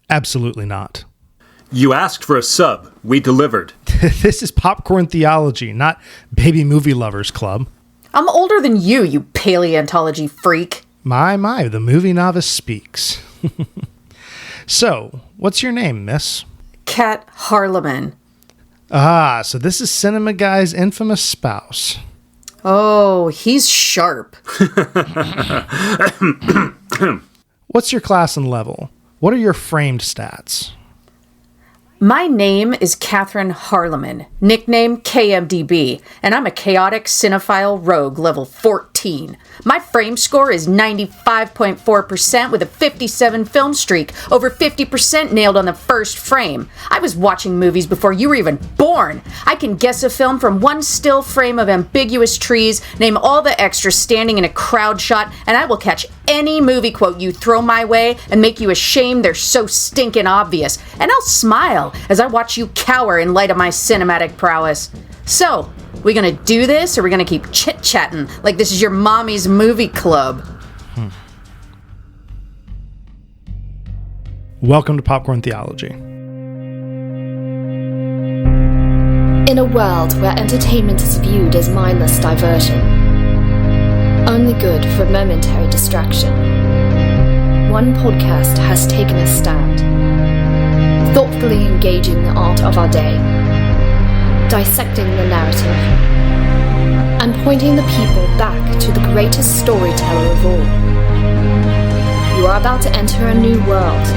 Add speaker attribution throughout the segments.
Speaker 1: Absolutely not.
Speaker 2: You asked for a sub. We delivered.
Speaker 1: This is Popcorn Theology, not Baby Movie Lovers Club.
Speaker 3: I'm older than you paleontology freak.
Speaker 1: My, the movie novice speaks. So, what's your name, miss?
Speaker 3: Kat Harleman.
Speaker 1: Ah, so this is Cinema Guy's infamous spouse.
Speaker 3: Oh, he's sharp.
Speaker 1: What's your class and level? What are your framed stats?
Speaker 3: My name is Catherine Harleman, nickname KMDB, and I'm a chaotic cinephile rogue level 14. My frame score is 95.4% with a 57 film streak, over 50% nailed on the first frame. I was watching movies before you were even born. I can guess a film from one still frame of ambiguous trees, name all the extras standing in a crowd shot, and I will catch any movie quote you throw my way and make you ashamed they're so stinking obvious. And I'll smile as I watch you cower in light of my cinematic prowess. So, we gonna do this, or we gonna keep chit-chatting like this is your mommy's movie club?
Speaker 1: Welcome to Popcorn Theology.
Speaker 4: In a world where entertainment is viewed as mindless diversion, only good for momentary distraction, one podcast has taken a stand, thoughtfully engaging the art of our day, dissecting the narrative, and pointing the people back to the greatest storyteller of all. You are about to enter a new world,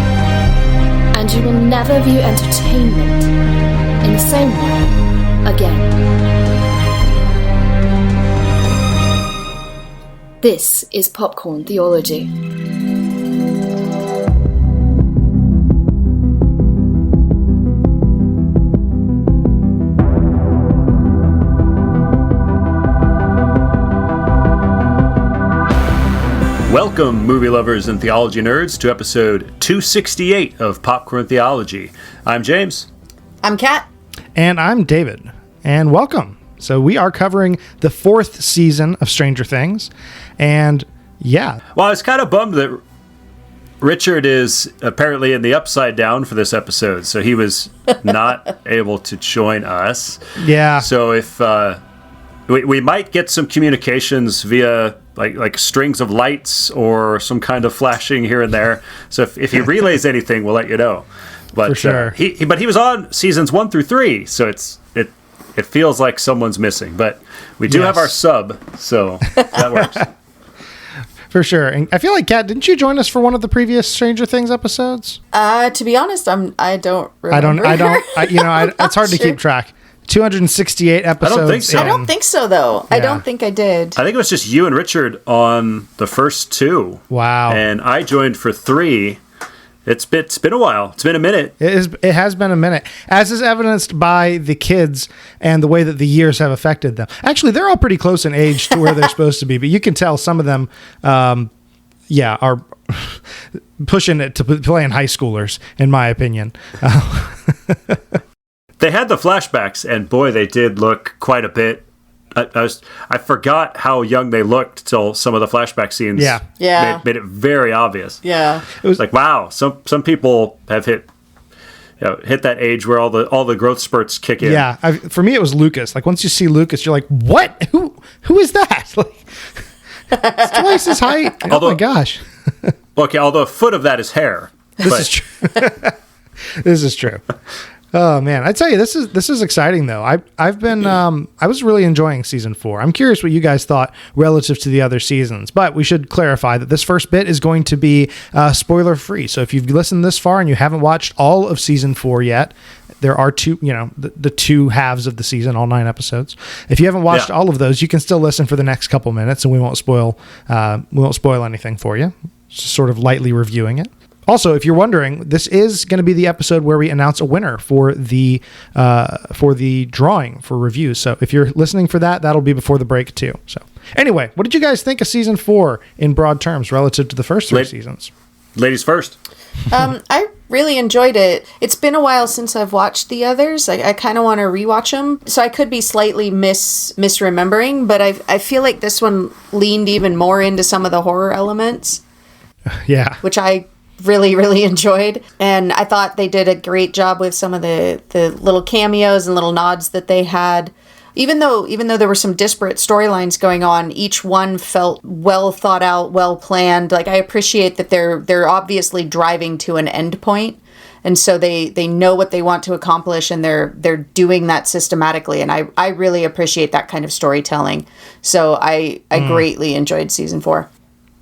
Speaker 4: and you will never view entertainment in the same way again. This is Popcorn Theology.
Speaker 2: Welcome, movie lovers and theology nerds, to episode 268 of Popcorn Theology. I'm James.
Speaker 3: I'm Kat.
Speaker 1: And I'm David. And welcome. So we are covering the fourth season of Stranger Things. And yeah.
Speaker 2: Well, I was kind of bummed that Richard is apparently in the upside down for this episode, so he was not able to join us.
Speaker 1: Yeah.
Speaker 2: So if we might get some communications via like strings of lights or some kind of flashing here and there. So if he relays anything, we'll let you know. But
Speaker 1: for sure.
Speaker 2: He was on seasons 1 through 3, so it feels like someone's missing. But we do have our sub, so that works.
Speaker 1: For sure. And I feel like, Kat, didn't you join us for one of the previous Stranger Things episodes?
Speaker 3: To be honest, I don't remember.
Speaker 1: It's hard to keep track. 268 episodes.
Speaker 2: I don't think so.
Speaker 3: I don't think so, though. Yeah. I don't think I did.
Speaker 2: I think it was just you and Richard on the first 2.
Speaker 1: Wow.
Speaker 2: And I joined for 3. It's been a while. It's been a minute.
Speaker 1: It has been a minute, as is evidenced by the kids and the way that the years have affected them. Actually, they're all pretty close in age to where they're supposed to be, but you can tell some of them, are pushing it to playing high schoolers, in my opinion.
Speaker 2: They had the flashbacks, and boy, they did look quite a bit. I forgot how young they looked till some of the flashback scenes. Made it very obvious.
Speaker 3: Yeah,
Speaker 2: it was like, wow. Some people have hit that age where all the growth spurts kick in.
Speaker 1: Yeah, for me it was Lucas. Like once you see Lucas, you're like, what? Who is that? Like, it's twice his height. Oh my gosh.
Speaker 2: Okay, although a foot of that is hair.
Speaker 1: This is true. This is true. Oh man, I tell you, this is exciting though. I've been I was really enjoying season 4. I'm curious what you guys thought relative to the other seasons, but we should clarify that this first bit is going to be spoiler free. So if you've listened this far and you haven't watched all of season 4 yet, there are the two halves of the season, all 9 episodes. If you haven't watched all of those, you can still listen for the next couple minutes, and we won't spoil anything for you. Just sort of lightly reviewing it. Also, if you're wondering, this is going to be the episode where we announce a winner for the drawing for reviews. So if you're listening for that, that'll be before the break too. So anyway, what did you guys think of season 4 in broad terms relative to the first 3 seasons?
Speaker 2: Ladies first.
Speaker 3: I really enjoyed it. It's been a while since I've watched the others. I kind of want to rewatch them. So I could be slightly misremembering, but I feel like this one leaned even more into some of the horror elements.
Speaker 1: Yeah.
Speaker 3: Which I really, really enjoyed. And I thought they did a great job with some of the little cameos and little nods that they had. Even though there were some disparate storylines going on, each one felt well thought out, well planned. Like, I appreciate that they're obviously driving to an end point. And so they know what they want to accomplish, and they're doing that systematically. And I really appreciate that kind of storytelling. So I greatly enjoyed season 4.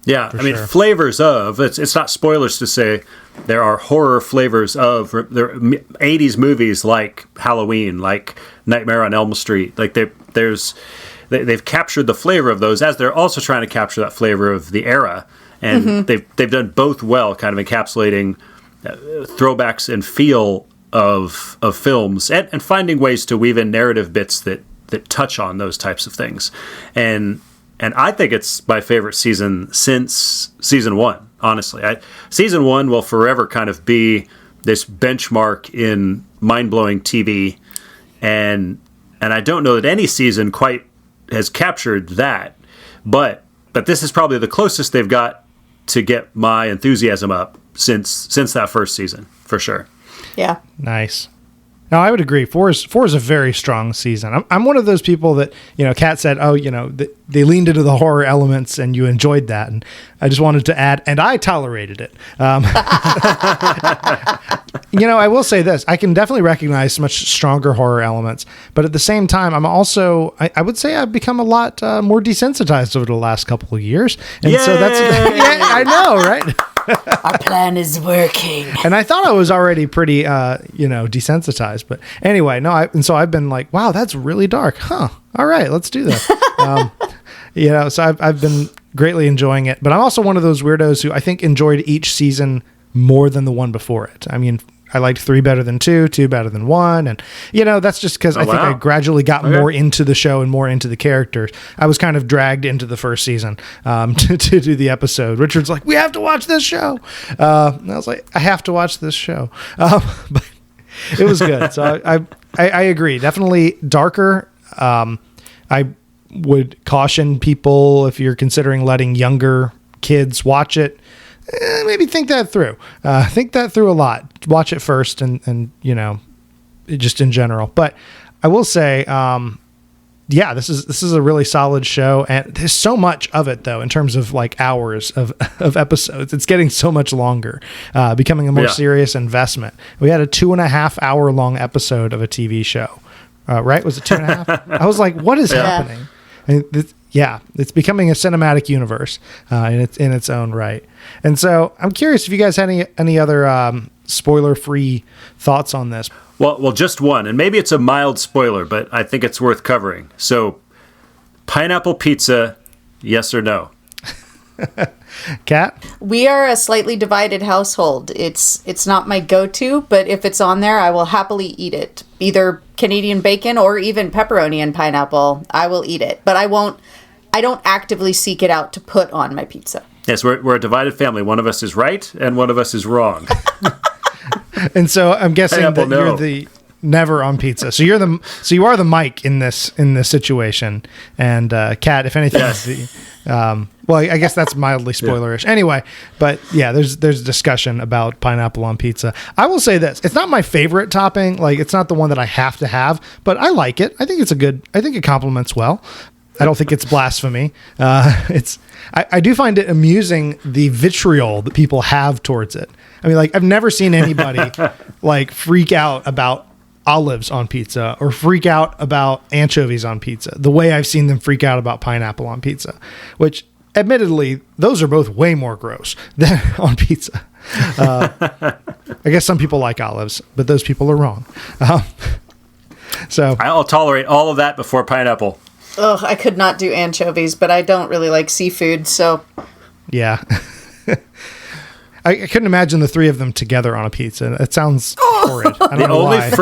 Speaker 2: Yeah, I mean, flavors of, it's not spoilers to say there are horror flavors of there 80s movies like Halloween, like Nightmare on Elm Street. Like they've captured the flavor of those, as they're also trying to capture that flavor of the era. And they've done both well, kind of encapsulating throwbacks and feel of films, and finding ways to weave in narrative bits that touch on those types of things. And I think it's my favorite season since season 1, honestly. Season 1 will forever kind of be this benchmark in mind-blowing TV, and I don't know that any season quite has captured that, but this is probably the closest they've got to get my enthusiasm up since that first season, for sure.
Speaker 3: Yeah.
Speaker 1: Nice. No, I would agree. Four is a very strong season. I'm one of those people that, Kat said, they leaned into the horror elements and you enjoyed that. And I just wanted to add, and I tolerated it. I will say this. I can definitely recognize much stronger horror elements. But at the same time, I'm also, I would say I've become a lot more desensitized over the last couple of years. And so that's, I know, right?
Speaker 3: Our plan is working.
Speaker 1: And I thought I was already pretty, desensitized. But anyway, so I've been like, wow, that's really dark. Huh. All right, let's do that. So I've been greatly enjoying it. But I'm also one of those weirdos who I think enjoyed each season more than the one before it. I mean, I liked 3 better than 2 better than 1. And, that's just because I think I gradually got more into the show and more into the characters. I was kind of dragged into the first season to do the episode. Richard's like, we have to watch this show. And I was like, I have to watch this show. But it was good. So I agree. Definitely darker. I would caution people, if you're considering letting younger kids watch it, maybe think that through. Think that through a lot. Watch it first, and just in general. But I will say, this is a really solid show, and there's so much of it though in terms of like hours of episodes. It's getting so much longer, becoming a more serious investment. We had a 2.5 hour long episode of a TV show, right? Was it 2.5? I was like, what is happening? And it's becoming a cinematic universe in its own right. And so I'm curious if you guys had any other spoiler-free thoughts on this.
Speaker 2: Well, just one, and maybe it's a mild spoiler, but I think it's worth covering. So, pineapple pizza, yes or no?
Speaker 1: Kat?
Speaker 3: We are a slightly divided household. It's not my go-to, but if it's on there, I will happily eat it. Either Canadian bacon or even pepperoni and pineapple, I will eat it. But I don't actively seek it out to put on my pizza.
Speaker 2: Yes, we're a divided family. One of us is right, and one of us is wrong.
Speaker 1: And so I'm guessing that you're the never on pizza. So you are the Mike in this situation. And Kat, if anything, is well, I guess that's mildly spoilerish. Yeah. Anyway, but yeah, there's a discussion about pineapple on pizza. I will say this: it's not my favorite topping. Like, it's not the one that I have to have, but I like it. I think it complements well. I don't think it's blasphemy. I do find it amusing, the vitriol that people have towards it. I mean, like, I've never seen anybody like freak out about olives on pizza or freak out about anchovies on pizza the way I've seen them freak out about pineapple on pizza, which admittedly, those are both way more gross than on pizza. I guess some people like olives, but those people are wrong. So
Speaker 2: I'll tolerate all of that before pineapple.
Speaker 3: Ugh, I could not do anchovies, but I don't really like seafood, so...
Speaker 1: Yeah. I couldn't imagine the 3 of them together on a pizza. It sounds horrid. I don't know why.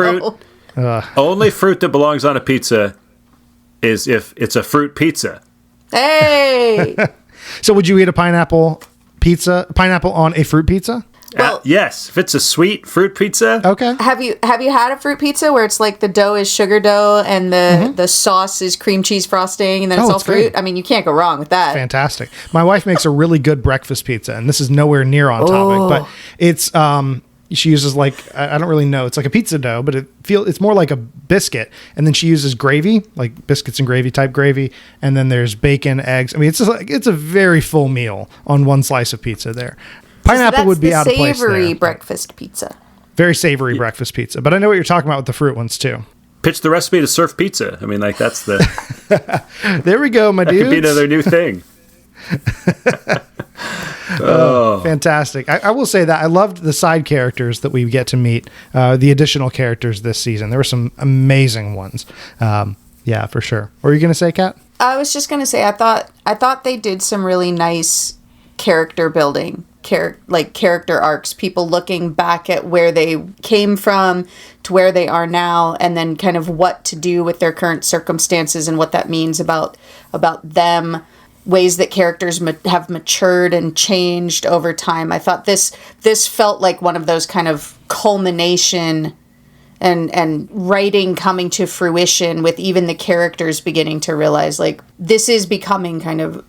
Speaker 2: Only fruit that belongs on a pizza is if it's a fruit pizza.
Speaker 3: Hey!
Speaker 1: So would you eat a pineapple on a fruit pizza?
Speaker 3: Well,
Speaker 2: yes, if it's a sweet fruit pizza.
Speaker 1: Okay.
Speaker 3: Have you had a fruit pizza where it's like the dough is sugar dough and the sauce is cream cheese frosting and then it's all
Speaker 1: it's
Speaker 3: fruit?
Speaker 1: good.
Speaker 3: I mean, you can't go wrong with that.
Speaker 1: Fantastic. My wife makes a really good breakfast pizza, and this is nowhere near on topic, but it's she uses like, I don't really know, it's like a pizza dough, but it's more like a biscuit, and then she uses gravy, like biscuits and gravy type gravy, and then there's bacon, eggs. I mean, it's just like, it's a very full meal on one slice of pizza there. Pineapple would be out of place there.
Speaker 3: Savory breakfast pizza.
Speaker 1: Very savory breakfast pizza, but I know what you're talking about with the fruit ones too.
Speaker 2: Pitch the recipe to surf pizza. I mean, like, that's the...
Speaker 1: There we go, my dudes.
Speaker 2: Could be another new thing.
Speaker 1: Fantastic. I will say that I loved the side characters that we get to meet, the additional characters this season. There were some amazing ones. Yeah, for sure. What were you going to say, Kat?
Speaker 3: I was just going to say, I thought they did some really nice character building, character arcs, people looking back at where they came from to where they are now, and then kind of what to do with their current circumstances and what that means about them, ways that characters have matured and changed over time. I thought this felt like one of those kind of culmination and writing coming to fruition with even the characters beginning to realize, like, this is becoming kind of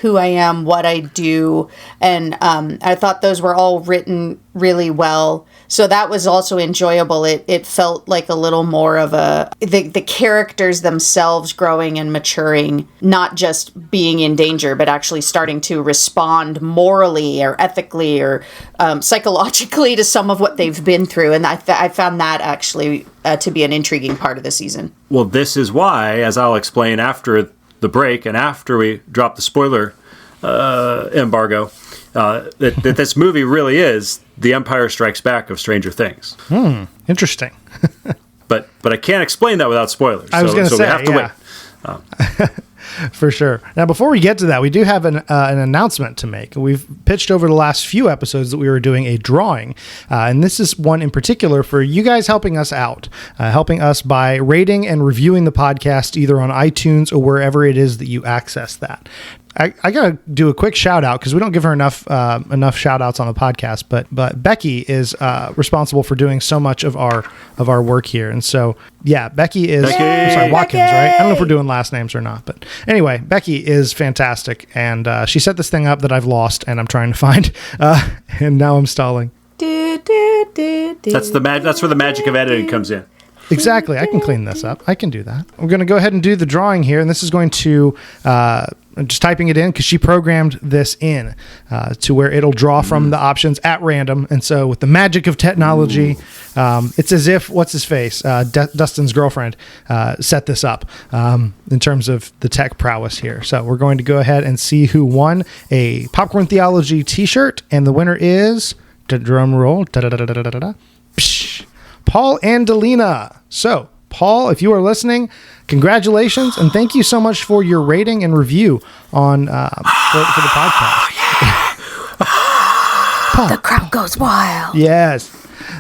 Speaker 3: who I am, what I do. And I thought those were all written really well. So that was also enjoyable. It felt like a little more of the characters themselves growing and maturing, not just being in danger, but actually starting to respond morally or ethically or psychologically to some of what they've been through. And I found that actually to be an intriguing part of the season.
Speaker 2: Well, this is why, as I'll explain after the break and after we drop the spoiler embargo, that this movie really is The Empire Strikes Back of Stranger Things.
Speaker 1: Interesting.
Speaker 2: but I can't explain that without spoilers.
Speaker 1: I was going to say,
Speaker 2: we have to wait.
Speaker 1: For sure. Now, before we get to that, we do have an announcement to make. We've pitched over the last few episodes that we were doing a drawing, and this is one in particular for you guys helping us out, helping us by rating and reviewing the podcast either on iTunes or wherever it is that you access that. I got to do a quick shout out because we don't give her enough shout outs on the podcast, but Becky is responsible for doing so much of our work here. And so, yeah, Becky is, Watkins, right? I don't know if we're doing last names or not, but anyway, Becky is fantastic. And she set this thing up that I've lost and I'm trying to find, and now I'm stalling.
Speaker 2: That's where the magic of editing comes in.
Speaker 1: Exactly. I can clean this up. I can do that. We're going to go ahead and do the drawing here. And this is going to, just typing it in because she programmed this in to where it'll draw from the options at random. And so with the magic of technology, it's as if, what's his face? Dustin's girlfriend set this up in terms of the tech prowess here. So we're going to go ahead and see who won a Popcorn Theology t-shirt. And the winner is, drum roll, Paul and Delina. So, Paul, if you are listening, congratulations, and thank you so much for your rating and review on for the podcast.
Speaker 3: Paul. The crowd goes wild.
Speaker 1: Yes.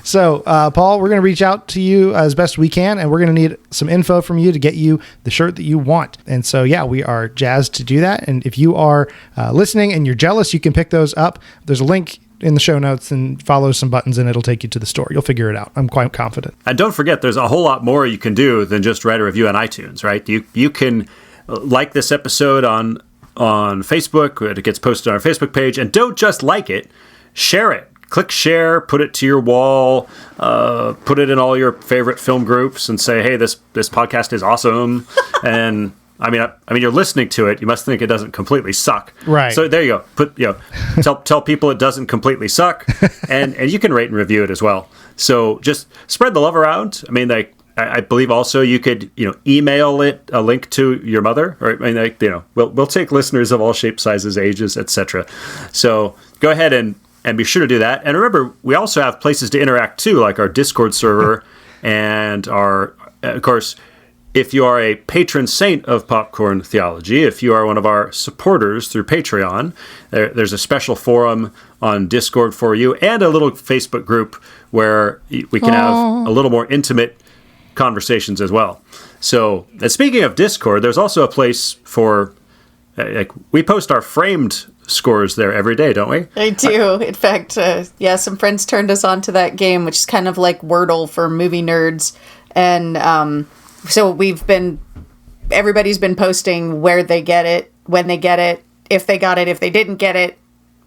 Speaker 1: So, Paul, we're going to reach out to you as best we can, and we're going to need some info from you to get you the shirt that you want. And so, yeah, we are jazzed to do that. And if you are listening and you're jealous, you can pick those up. There's a link in the show notes and follow some buttons and it'll take you to the store. You'll figure it out. I'm quite confident.
Speaker 2: And don't forget, there's a whole lot more you can do than just write a review on iTunes, right? You can like this episode on Facebook. It gets posted on our Facebook page. And don't just like it, share it. Click share, put it to your wall, put it in all your favorite film groups and say, hey, this podcast is awesome. And I mean, you're listening to it. You must think it doesn't completely suck,
Speaker 1: right?
Speaker 2: So there you go. Tell people it doesn't completely suck, and you can rate and review it as well. So just spread the love around. I mean, I believe also you could email it a link to your mother, or we'll take listeners of all shapes, sizes, ages, etc. So go ahead and be sure to do that. And remember, we also have places to interact too, like our Discord server and our, of course. If you are a patron saint of Popcorn Theology, if you are one of our supporters through Patreon, there's a special forum on Discord for you and a little Facebook group where we can have a little more intimate conversations as well. So, and speaking of Discord, there's also a place for, we post our framed scores there every day, don't we?
Speaker 3: I do. In fact, some friends turned us on to that game, which is kind of like Wordle for movie nerds. And so everybody's been posting where they get it, when they get it, if they got it, if they didn't get it.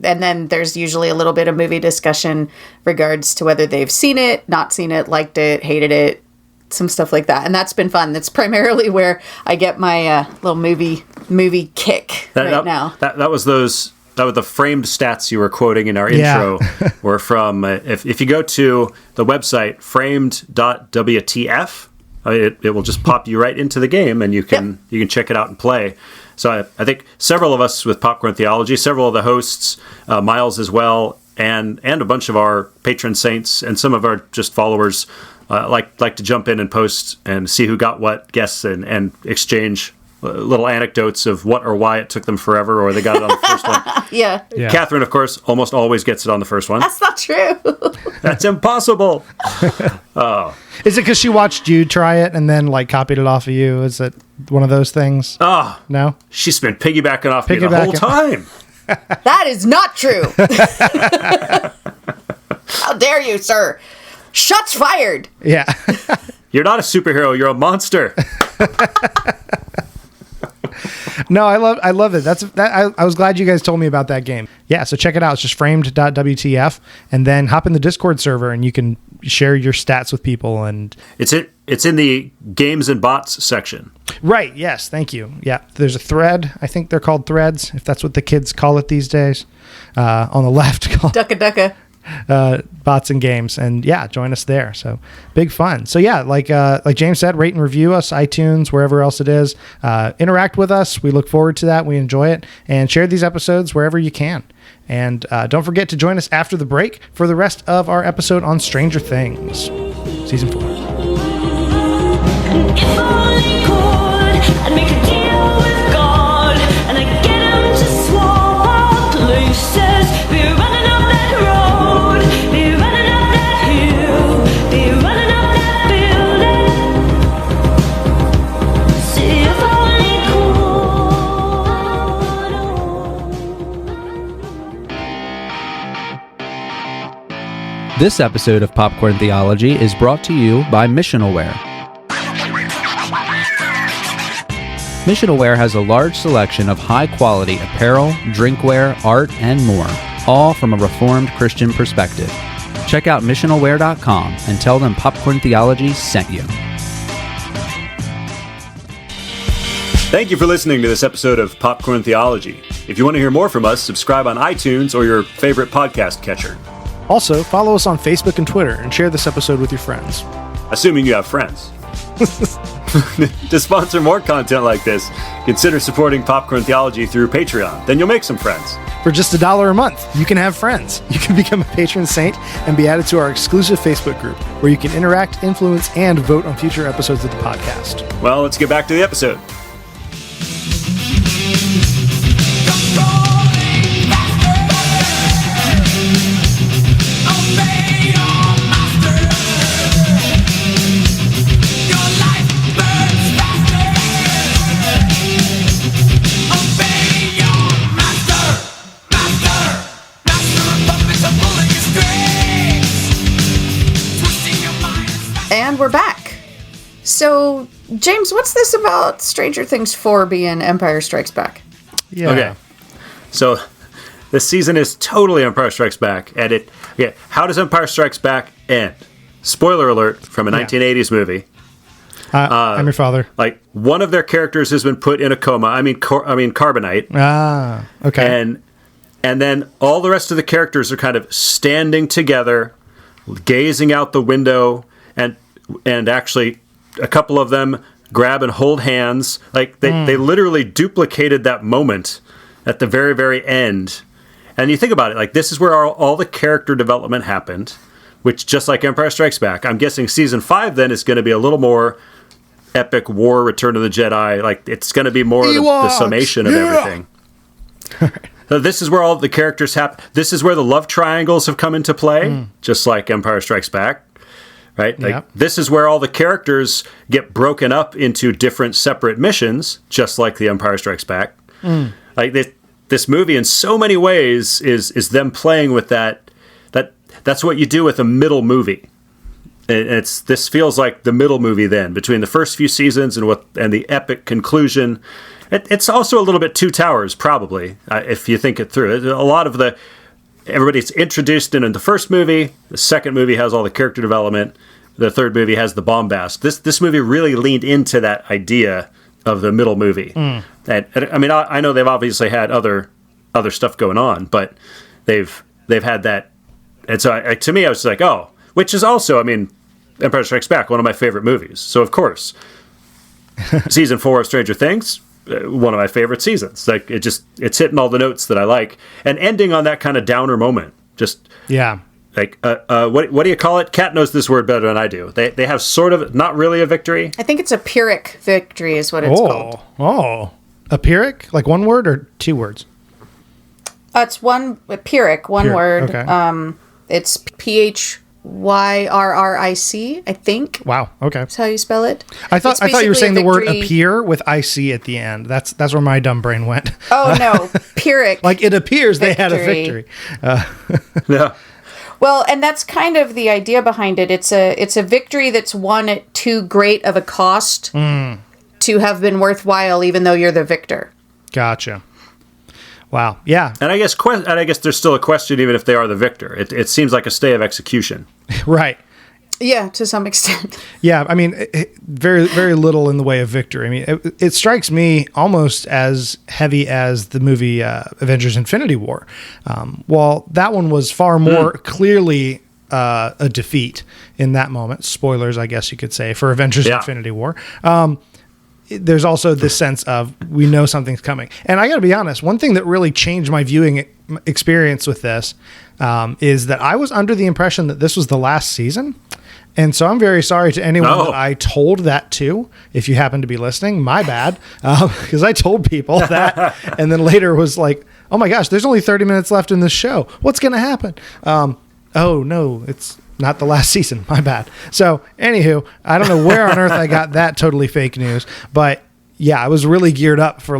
Speaker 3: And then there's usually a little bit of movie discussion regards to whether they've seen it, not seen it, liked it, hated it, some stuff like that. And that's been fun. That's primarily where I get my little movie kick now.
Speaker 2: That was the framed stats you were quoting in our intro were from, if you go to the website framed.wtf, it will just pop you right into the game, and you can check it out and play. So I think several of us with Popcorn Theology, several of the hosts, Miles as well, and a bunch of our patron saints and some of our just followers like to jump in and post and see who got what guests and exchange little anecdotes of what or why it took them forever, or they got it on the first one.
Speaker 3: Yeah.
Speaker 2: Catherine, of course, almost always gets it on the first one.
Speaker 3: That's not true.
Speaker 2: That's impossible.
Speaker 1: Is it because she watched you try it and then like copied it off of you? Is it one of those things?
Speaker 2: Oh,
Speaker 1: no.
Speaker 2: She's been piggybacking off me the whole time.
Speaker 3: That is not true. How dare you, sir? Shots fired.
Speaker 1: Yeah.
Speaker 2: You're not a superhero. You're a monster.
Speaker 1: No, I love it. I was glad you guys told me about that game. Yeah, so check it out. It's just framed.wtf, and then hop in the Discord server and you can share your stats with people. And
Speaker 2: it's in the games and bots section.
Speaker 1: Right. Yes. Thank you. Yeah. There's a thread. I think they're called threads, if that's what the kids call it these days. On the left, called
Speaker 3: Ducka.
Speaker 1: Bots and games, and join us there. So big fun. So like James said, rate and review us, iTunes, wherever else it is. Interact with us. We look forward to that. We enjoy it, and share these episodes wherever you can. And don't forget to join us after the break for the rest of our episode on Stranger Things, season 4.
Speaker 5: If only could, I'd make a deal with God, and I'd get him to swap our places. Be running up that road, be running up that hill, be running up that building. See if only could.
Speaker 6: This episode of Popcorn Theology is brought to you by Missionalware. Missionalware has a large selection of high-quality apparel, drinkware, art, and more, all from a Reformed Christian perspective. Check out missionalware.com and tell them Popcorn Theology sent you.
Speaker 2: Thank you for listening to this episode of Popcorn Theology. If you want to hear more from us, subscribe on iTunes or your favorite podcast catcher.
Speaker 1: Also, follow us on Facebook and Twitter, and share this episode with your friends.
Speaker 2: Assuming you have friends. To sponsor more content like this, consider supporting Popcorn Theology through Patreon. Then you'll make some friends.
Speaker 1: For just $1 a month, you can have friends. You can become a patron saint and be added to our exclusive Facebook group, where you can interact, influence, and vote on future episodes of the podcast.
Speaker 2: Well, let's get back to the episode.
Speaker 3: And we're back. So, James, what's this about Stranger Things 4 being Empire Strikes Back?
Speaker 1: Yeah.
Speaker 2: Okay. So, this season is totally Empire Strikes Back. And how does Empire Strikes Back end? Spoiler alert from a 1980s movie.
Speaker 1: I'm your father.
Speaker 2: Like, one of their characters has been put in a coma. I mean carbonite.
Speaker 1: Ah, okay.
Speaker 2: And then all the rest of the characters are kind of standing together, gazing out the window, and actually a couple of them grab and hold hands. Like they literally duplicated that moment at the very, very end. And you think about it, like this is where all the character development happened, which just like Empire Strikes Back, I'm guessing season 5 then is going to be a little more epic war, Return of the Jedi. Like it's going to be more of the summation of everything. So this is where all the characters happen. This is where the love triangles have come into play, just like Empire Strikes Back. Right? Like this is where all the characters get broken up into different separate missions, just like The Empire Strikes Back. Like this movie in so many ways is them playing with that's what you do with a middle movie. This feels like the middle movie then, between the first few seasons and the epic conclusion. It's also a little bit Two Towers, probably, if you think it through. A lot of everybody's introduced in the first movie. The second movie has all the character development. The third movie has the bombast. This movie really leaned into that idea of the middle movie. And I mean, I know they've obviously had other stuff going on, but they've had that. And so to me, I was like, oh, which is also, I mean, Empire Strikes Back, one of my favorite movies. So of course, season 4 of Stranger Things, one of my favorite seasons. Like it's hitting all the notes that I like, and ending on that kind of downer moment. Just like what do you call it? Kat knows this word better than I do. They have sort of not really a victory.
Speaker 3: I think it's a Pyrrhic victory is what it's called.
Speaker 1: Oh, a Pyrrhic, like one word or two words?
Speaker 3: It's Pyrrhic, one word.
Speaker 1: Okay.
Speaker 3: It's Phyrrric, I think.
Speaker 1: Wow. Okay.
Speaker 3: That's how you spell it.
Speaker 1: I thought you were saying the word
Speaker 3: victory.
Speaker 1: appear with IC at the end. That's where my dumb brain went.
Speaker 3: Oh no, Pyrrhic.
Speaker 1: Like it appears they had a victory.
Speaker 2: Yeah.
Speaker 3: Well, and that's kind of the idea behind it. It's a victory that's won at too great of a cost to have been worthwhile, even though you're the victor.
Speaker 1: Gotcha. Wow. Yeah.
Speaker 2: And I guess there's still a question, even if they are the victor. It seems like a stay of execution.
Speaker 1: Right.
Speaker 3: Yeah, to some extent.
Speaker 1: Yeah. I mean, very, very little in the way of victory. I mean, it strikes me almost as heavy as the movie Avengers: Infinity War. While that one was far more clearly a defeat in that moment. Spoilers, I guess you could say, for Avengers: Infinity War. There's also this sense of we know something's coming. And I got to be honest, one thing that really changed my viewing experience with this is that I was under the impression that this was the last season. And so I'm very sorry to anyone that I told that to. If you happen to be listening, my bad. Because I told people that and then later was like, oh my gosh, there's only 30 minutes left in this show. What's going to happen? Oh no, it's not the last season. My bad. So anywho, I don't know where on earth I got that totally fake news, but yeah, I was really geared up for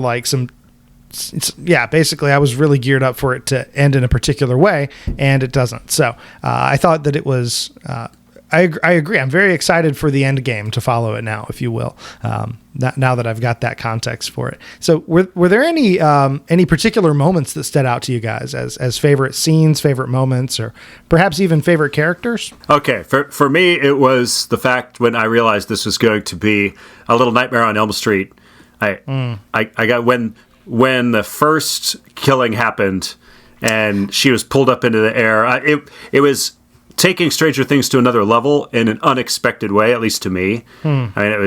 Speaker 1: basically I was really geared up for it to end in a particular way, and it doesn't. So I thought that it was, I agree. I'm very excited for the end game to follow it now, if you will. Now that I've got that context for it. So were there any particular moments that stood out to you guys as favorite scenes, favorite moments, or perhaps even favorite characters?
Speaker 2: Okay. For me, it was the fact when I realized this was going to be a little Nightmare on Elm Street. I got when the first killing happened and she was pulled up into the air. It was taking Stranger Things to another level in an unexpected way, at least to me. I mean,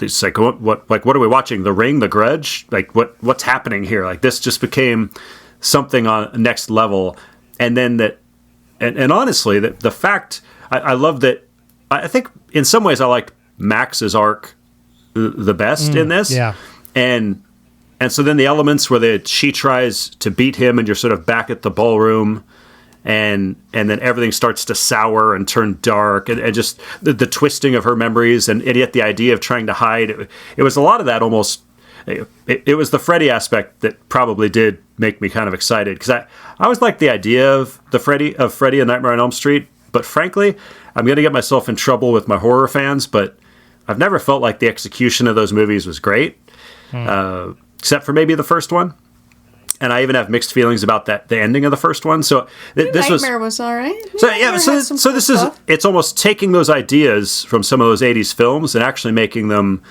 Speaker 2: it's like what are we watching? The Ring, The Grudge? Like what's happening here? Like this just became something on next level. And then and honestly, the fact I love that. I think in some ways I liked Max's arc the best in this.
Speaker 1: Yeah.
Speaker 2: And so then the elements where she tries to beat him and you're sort of back at the ballroom. And then everything starts to sour and turn dark, and just the twisting of her memories, and yet the idea of trying to hide. It was a lot of that almost. It was the Freddy aspect that probably did make me kind of excited, because I always liked the idea of Freddy and Nightmare on Elm Street, but frankly, I'm going to get myself in trouble with my horror fans, but I've never felt like the execution of those movies was great, except for maybe the first one. And I even have mixed feelings about the ending of the first one. So
Speaker 3: Nightmare was all right.
Speaker 2: So this is it's almost taking those ideas from some of those 80s films and actually making them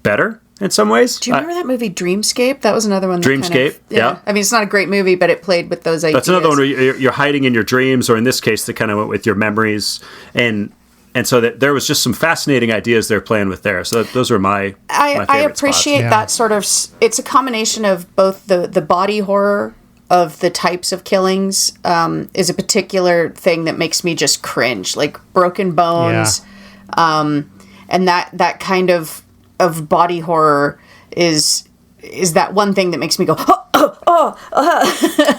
Speaker 2: better in some ways.
Speaker 3: Do you remember that movie Dreamscape? That was another one.
Speaker 2: Dreamscape, yeah.
Speaker 3: I mean, it's not a great movie, but it played with those ideas.
Speaker 2: That's another one where you're hiding in your dreams, or in this case, they kind of went with your memories. And so that there was just some fascinating ideas they're playing with there. So those were my
Speaker 3: I appreciate that sort of. It's a combination of both the body horror of the types of killings is a particular thing that makes me just cringe, like broken bones, and that kind of body horror is that one thing that makes me go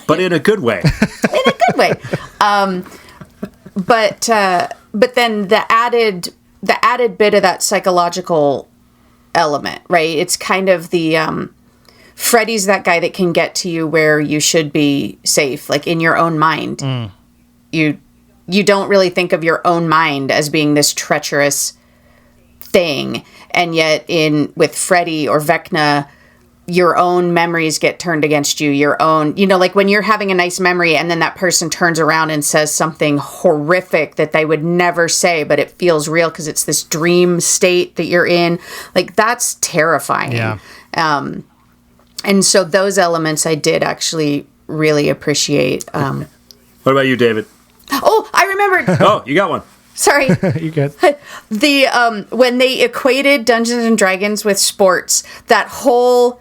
Speaker 2: but in a good way.
Speaker 3: In a good way. But then the added bit of that psychological element, right? It's kind of the Freddy's that guy that can get to you where you should be safe, like in your own mind. You don't really think of your own mind as being this treacherous thing, and yet with Freddy or Vecna, your own memories get turned against you. Your own, like when you're having a nice memory and then that person turns around and says something horrific that they would never say, but it feels real because it's this dream state that you're in. Like, that's terrifying.
Speaker 1: Yeah.
Speaker 3: And so those elements I did actually really appreciate.
Speaker 2: What about you, David?
Speaker 3: Oh, I remembered.
Speaker 2: Oh, you got one.
Speaker 3: Sorry.
Speaker 1: You good?
Speaker 3: When they equated Dungeons and Dragons with sports, that whole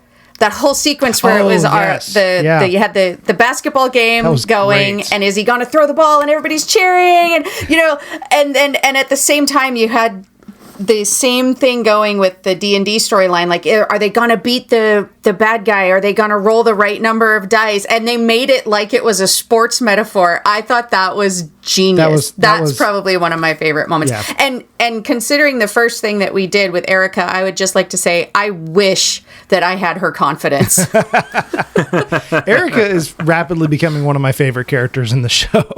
Speaker 3: sequence where it was you had the basketball game going,
Speaker 1: great.
Speaker 3: and is he going to throw the ball, and everybody's cheering, and and at the same time you had the same thing going with the D&D storyline. Like, are they going to beat the bad guy? Are they going to roll the right number of dice? And they made it like it was a sports metaphor. I thought that was genius. That's probably one of my favorite moments. Yeah. And considering the first thing that we did with Erica, I would just like to say, I wish that I had her confidence.
Speaker 1: Erica is rapidly becoming one of my favorite characters in the show.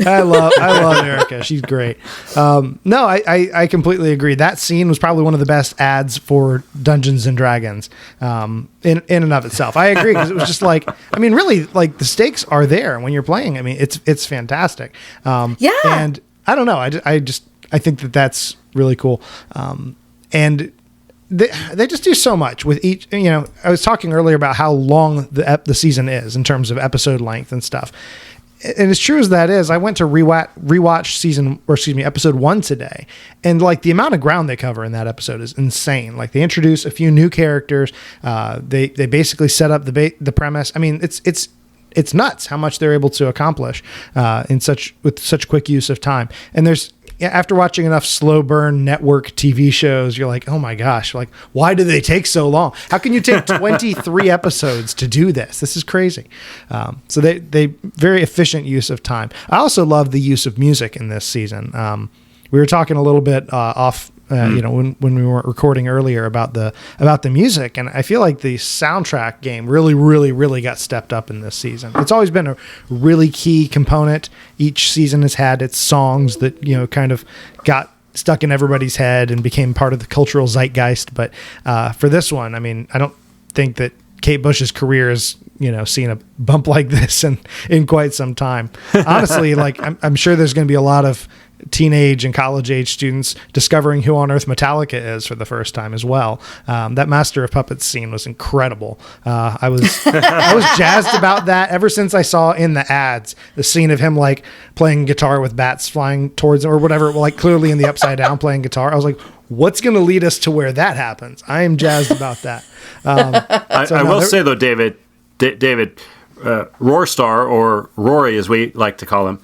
Speaker 1: I love Erica. She's great. No, I completely agree. That scene was probably one of the best ads for Dungeons and Dragons in and of itself. I agree, because it was just like, I mean, really, like, the stakes are there when you're playing. I mean, it's fantastic. And I don't know. I think that's really cool. And they just do so much with each, I was talking earlier about how long the season is in terms of episode length and stuff. And as true as that is, I went to rewatch episode 1 today, and like the amount of ground they cover in that episode is insane. Like, they introduce a few new characters. They basically set up the premise. I mean, it's nuts how much they're able to accomplish with such quick use of time. And after watching enough slow burn network TV shows, you're like, oh my gosh, like, why do they take so long? How can you take 23 episodes to do this? This is crazy. So they very efficient use of time. I also love the use of music in this season. We were talking a little bit off, when we weren't recording earlier about the music, and I feel like the soundtrack game really, really, really got stepped up in this season. It's always been a really key component. Each season has had its songs that kind of got stuck in everybody's head and became part of the cultural zeitgeist. But for this one, I mean, I don't think that Kate Bush's career has seen a bump like this in quite some time. Honestly, like, I'm sure there's going to be a lot of teenage and college age students discovering who on earth Metallica is for the first time as well. That Master of Puppets scene was incredible. I was jazzed about that ever since I saw in the ads the scene of him like playing guitar with bats flying towards him or whatever, like clearly in the upside down playing guitar. I was like, what's going to lead us to where that happens? I am jazzed about that.
Speaker 2: I will say though, David, Roarstar, or Rory as we like to call him,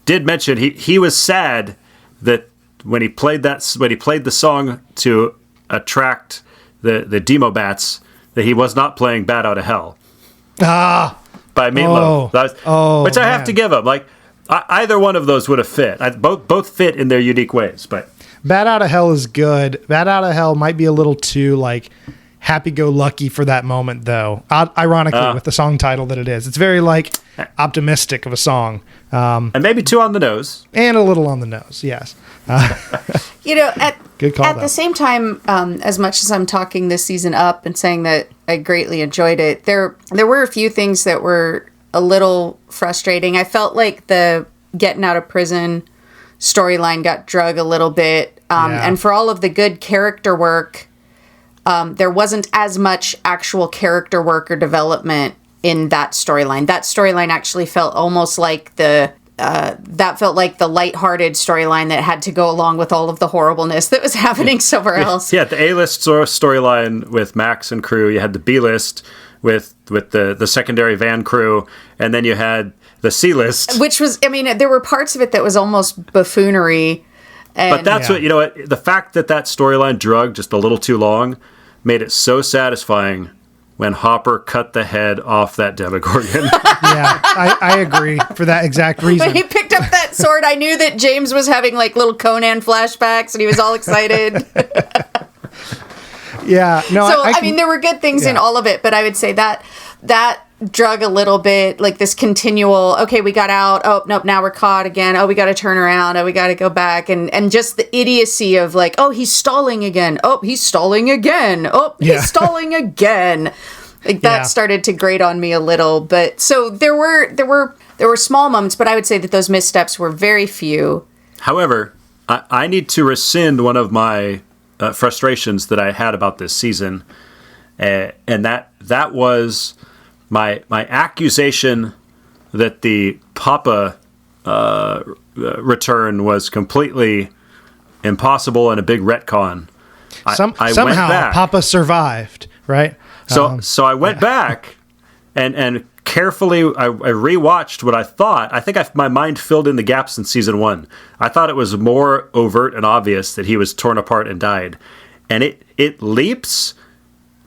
Speaker 2: did mention he was sad that when he played the song to attract the demo bats, that he was not playing "Bat Out of Hell" by Meatloaf. Which I have to give him. Like, either one of those would have fit. Both fit in their unique ways. But
Speaker 1: "Bat Out of Hell" is good. "Bat Out of Hell" might be a little too like happy-go-lucky for that moment, though. Ironically, with the song title that it is, it's very like optimistic of a song,
Speaker 2: and maybe too on the nose,
Speaker 1: and a little on the nose. Yes.
Speaker 3: Good call. At the same time, as much as I'm talking this season up and saying that I greatly enjoyed it, there were a few things that were a little frustrating. I felt like the getting out of prison storyline got drug a little bit, and for all of the good character work, there wasn't as much actual character work or development in that storyline. That storyline actually felt almost like the lighthearted storyline that had to go along with all of the horribleness that was happening somewhere else.
Speaker 2: Yeah, the A-list storyline with Max and crew. You had the B-list with the secondary van crew, and then you had the C-list,
Speaker 3: which was, I mean, there were parts of it that was almost buffoonery.
Speaker 2: But that's what the fact that storyline drug just a little too long made it so satisfying when Hopper cut the head off that Demogorgon.
Speaker 1: Yeah, I agree for that exact reason.
Speaker 3: When he picked up that sword, I knew that James was having like little Conan flashbacks and he was all excited.
Speaker 1: Yeah, no.
Speaker 3: So I mean, there were good things in all of it, but I would say that drug a little bit, like this continual, okay, we got out, oh nope, now we're caught again, oh we got to turn around, oh we got to go back, and just the idiocy of like, oh he's stalling again, oh he's stalling again, oh he's stalling again, like that started to grate on me a little. But so there were small moments, but I would say that those missteps were very few.
Speaker 2: However, I need to rescind one of my frustrations that I had about this season, and that was my accusation that the Papa return was completely impossible and a big retcon.
Speaker 1: Somehow Papa survived, right?
Speaker 2: So I went back and carefully I rewatched what I thought. I think my mind filled in the gaps in season 1. I thought it was more overt and obvious that he was torn apart and died, and it leaps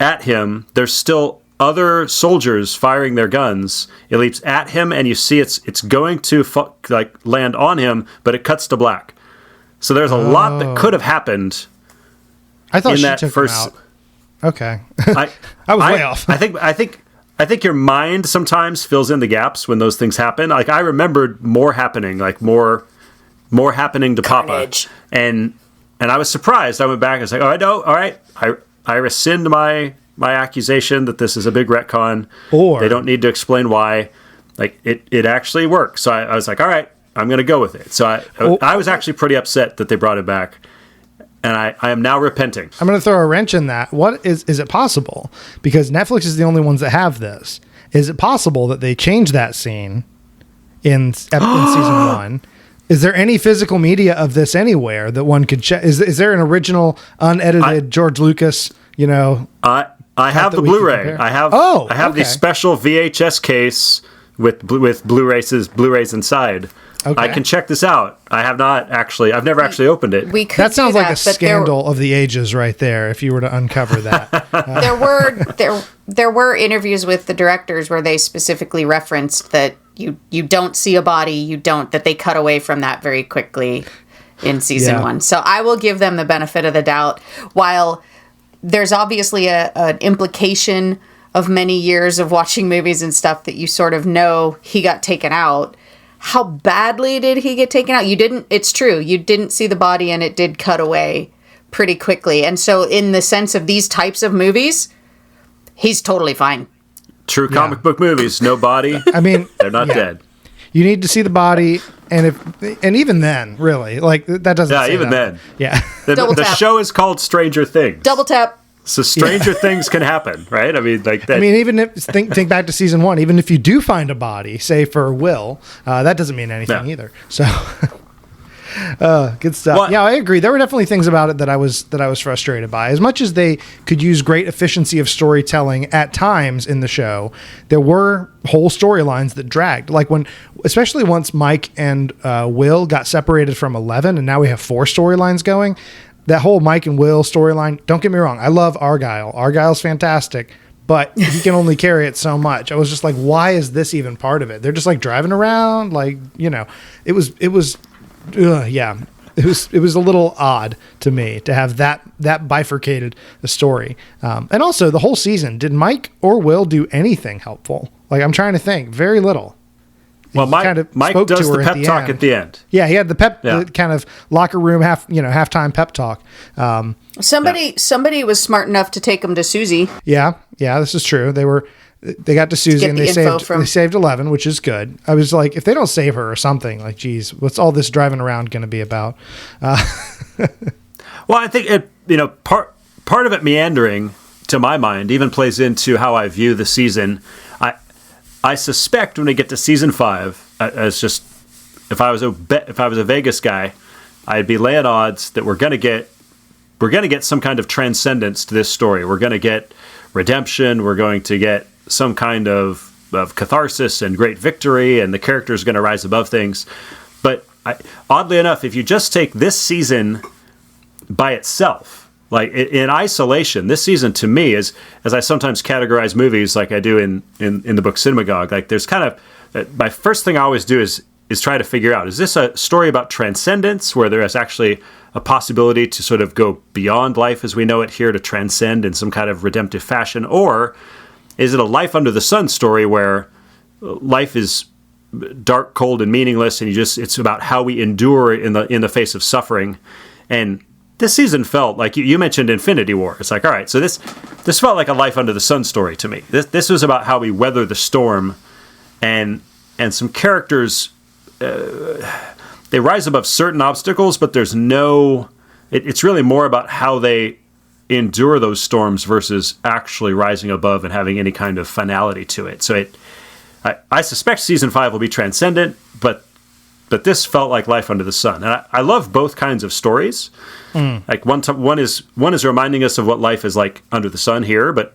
Speaker 2: at him. There's still other soldiers firing their guns. It leaps at him, and you see it's going to land on him, but it cuts to black. So there's a lot that could have happened.
Speaker 1: I thought she
Speaker 2: that
Speaker 1: took
Speaker 2: first.
Speaker 1: him out. Okay, I was way off.
Speaker 2: I think your mind sometimes fills in the gaps when those things happen. Like I remembered more happening, like more happening to
Speaker 3: Carnage.
Speaker 2: Papa, and I was surprised. I went back and was like, oh, I know, all right, I rescind my accusation that this is a big retcon, or they don't need to explain why. Like it actually works. So I was like, all right, I'm going to go with it. So I was actually pretty upset that they brought it back, and I am now repenting.
Speaker 1: I'm going to throw a wrench in that. What is it possible? Because Netflix is the only ones that have this. Is it possible that they changed that scene in season 1? Is there any physical media of this anywhere that one could check? Is there an original unedited George Lucas?
Speaker 2: I have the Blu-ray. I have the special VHS case with Blu-rays inside. Okay. I can check this out. I've never actually opened it.
Speaker 1: That sounds like a scandal of the ages right there, if you were to uncover that.
Speaker 3: There were interviews with the directors where they specifically referenced that you don't see a body, that they cut away from that very quickly in season 1. So I will give them the benefit of the doubt. While there's obviously an implication of many years of watching movies and stuff that you sort of know he got taken out. How badly did he get taken out? It's true. You didn't see the body, and it did cut away pretty quickly. And so in the sense of these types of movies, he's totally fine.
Speaker 2: True comic book movies, no body.
Speaker 1: I mean,
Speaker 2: they're not dead.
Speaker 1: You need to see the body, and even then, really, like that doesn't.
Speaker 2: Yeah,
Speaker 1: say
Speaker 2: even
Speaker 1: that.
Speaker 2: then.
Speaker 1: Yeah.
Speaker 2: The show is called Stranger Things.
Speaker 3: Double tap.
Speaker 2: So stranger things can happen, right? I mean, like that.
Speaker 1: I mean, even if think back to season 1, even if you do find a body, say for Will, that doesn't mean anything either. So, good stuff. Yeah, I agree. There were definitely things about it that I was frustrated by. As much as they could use great efficiency of storytelling at times in the show, there were whole storylines that dragged. Like especially once Mike and Will got separated from 11, and now we have 4 storylines going. That whole Mike and Will storyline, don't get me wrong, I love Argyle. Argyle's fantastic, but he can only carry it so much. I was just like, why is this even part of it? They're just like driving around, like, it was a little odd to me to have that bifurcated a story. And also the whole season, did Mike or Will do anything helpful? Like, I'm trying to think, very little.
Speaker 2: Well, Mike does the pep talk at the end.
Speaker 1: Yeah, he had the kind of locker room halftime pep talk.
Speaker 3: Somebody was smart enough to take him to Susie.
Speaker 1: Yeah, this is true. They got to Susie and they saved 11, which is good. I was like, if they don't save her or something, like, geez, what's all this driving around going to be about?
Speaker 2: Well, I think part of it meandering, to my mind, even plays into how I view the season. I suspect when we get to season 5, as just if I was a Vegas guy, I'd be laying odds that we're gonna get some kind of transcendence to this story. We're gonna get redemption. We're going to get some kind of catharsis and great victory, and the character's going to rise above things. But oddly enough, if you just take this season by itself, like in isolation, this season to me is, as I sometimes categorize movies like I do in the book Cinemagogue, like there's kind of, my first thing I always do is try to figure out, is this a story about transcendence where there is actually a possibility to sort of go beyond life as we know it here, to transcend in some kind of redemptive fashion? Or is it a life under the sun story where life is dark, cold, and meaningless, and it's about how we endure in the face of suffering? And this season felt like, you mentioned Infinity War. It's like, all right, so this felt like a life under the sun story to me. This was about how we weather the storm, and some characters, they rise above certain obstacles, but there's it's really more about how they endure those storms versus actually rising above and having any kind of finality to it. So I suspect season 5 will be transcendent, but this felt like life under the sun. And I love both kinds of stories. Like one is reminding us of what life is like under the sun here, but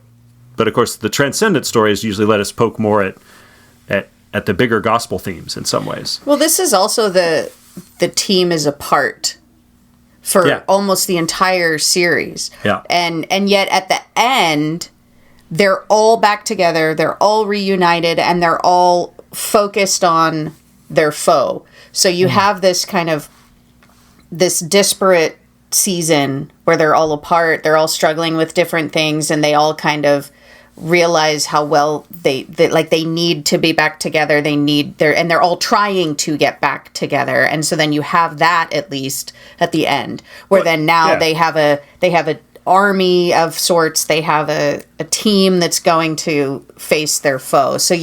Speaker 2: of course the transcendent stories usually let us poke more at the bigger gospel themes in some ways.
Speaker 3: Well, this is also the team is apart for almost the entire series.
Speaker 2: Yeah.
Speaker 3: And yet at the end, they're all back together, they're all reunited, and they're all focused on their foe. So you have this kind of this disparate season where they're all apart, they're all struggling with different things, and they all kind of realize how well they need to be back together. They're all trying to get back together. And so then you have that at least at the end, where they have a army of sorts. They have a team that's going to face their foe. So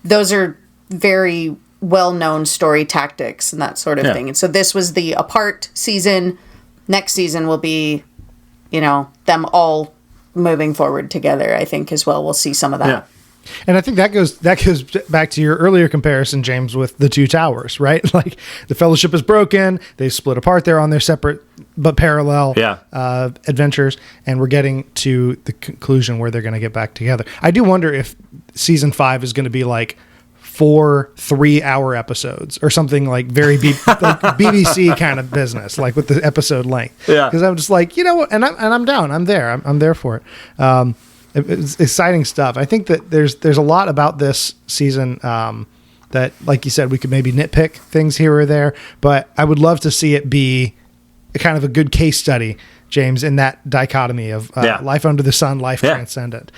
Speaker 3: those are very well-known story tactics and that sort of thing. And so this was the apart season. Next season will be, them all moving forward together, I think, as well. We'll see some of that.
Speaker 1: Yeah. And I think that goes back to your earlier comparison, James, with the two towers, right? Like the fellowship is broken. They split apart. They're on their separate but parallel adventures. And we're getting to the conclusion where they're going to get back together. I do wonder if season 5 is going to be like 4 3-hour episodes or something, like very like BBC kind of business, like with the episode length. Yeah. Because I'm just like, you know what? And I'm down. I'm there. I'm there for it. It's exciting stuff. I think that there's a lot about this season that, like you said, we could maybe nitpick things here or there, but I would love to see it be a kind of a good case study, James, in that dichotomy of life under the sun, life transcendent.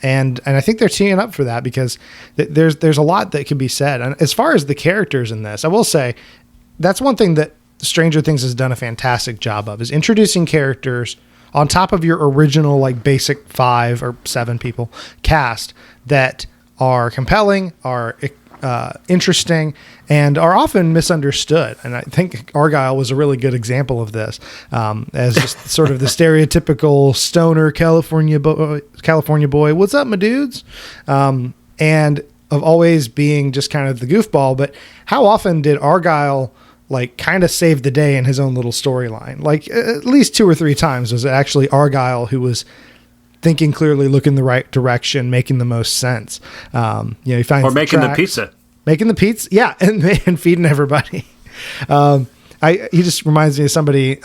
Speaker 1: And I think they're teeing up for that because there's a lot that can be said. And as far as the characters in this, I will say that's one thing that Stranger Things has done a fantastic job of, is introducing characters on top of your original, like, basic 5 or 7 people cast that are compelling, are interesting, and are often misunderstood. And I think Argyle was a really good example of this, as just sort of the stereotypical stoner California boy. What's up, my dudes? And of always being just kind of the goofball. But how often did Argyle like kind of save the day in his own little storyline? Like at least 2 or 3 times was it actually Argyle who was thinking clearly, looking the right direction, making the most sense. He finds
Speaker 2: or making the pizza,
Speaker 1: yeah, and feeding everybody. He just reminds me of somebody.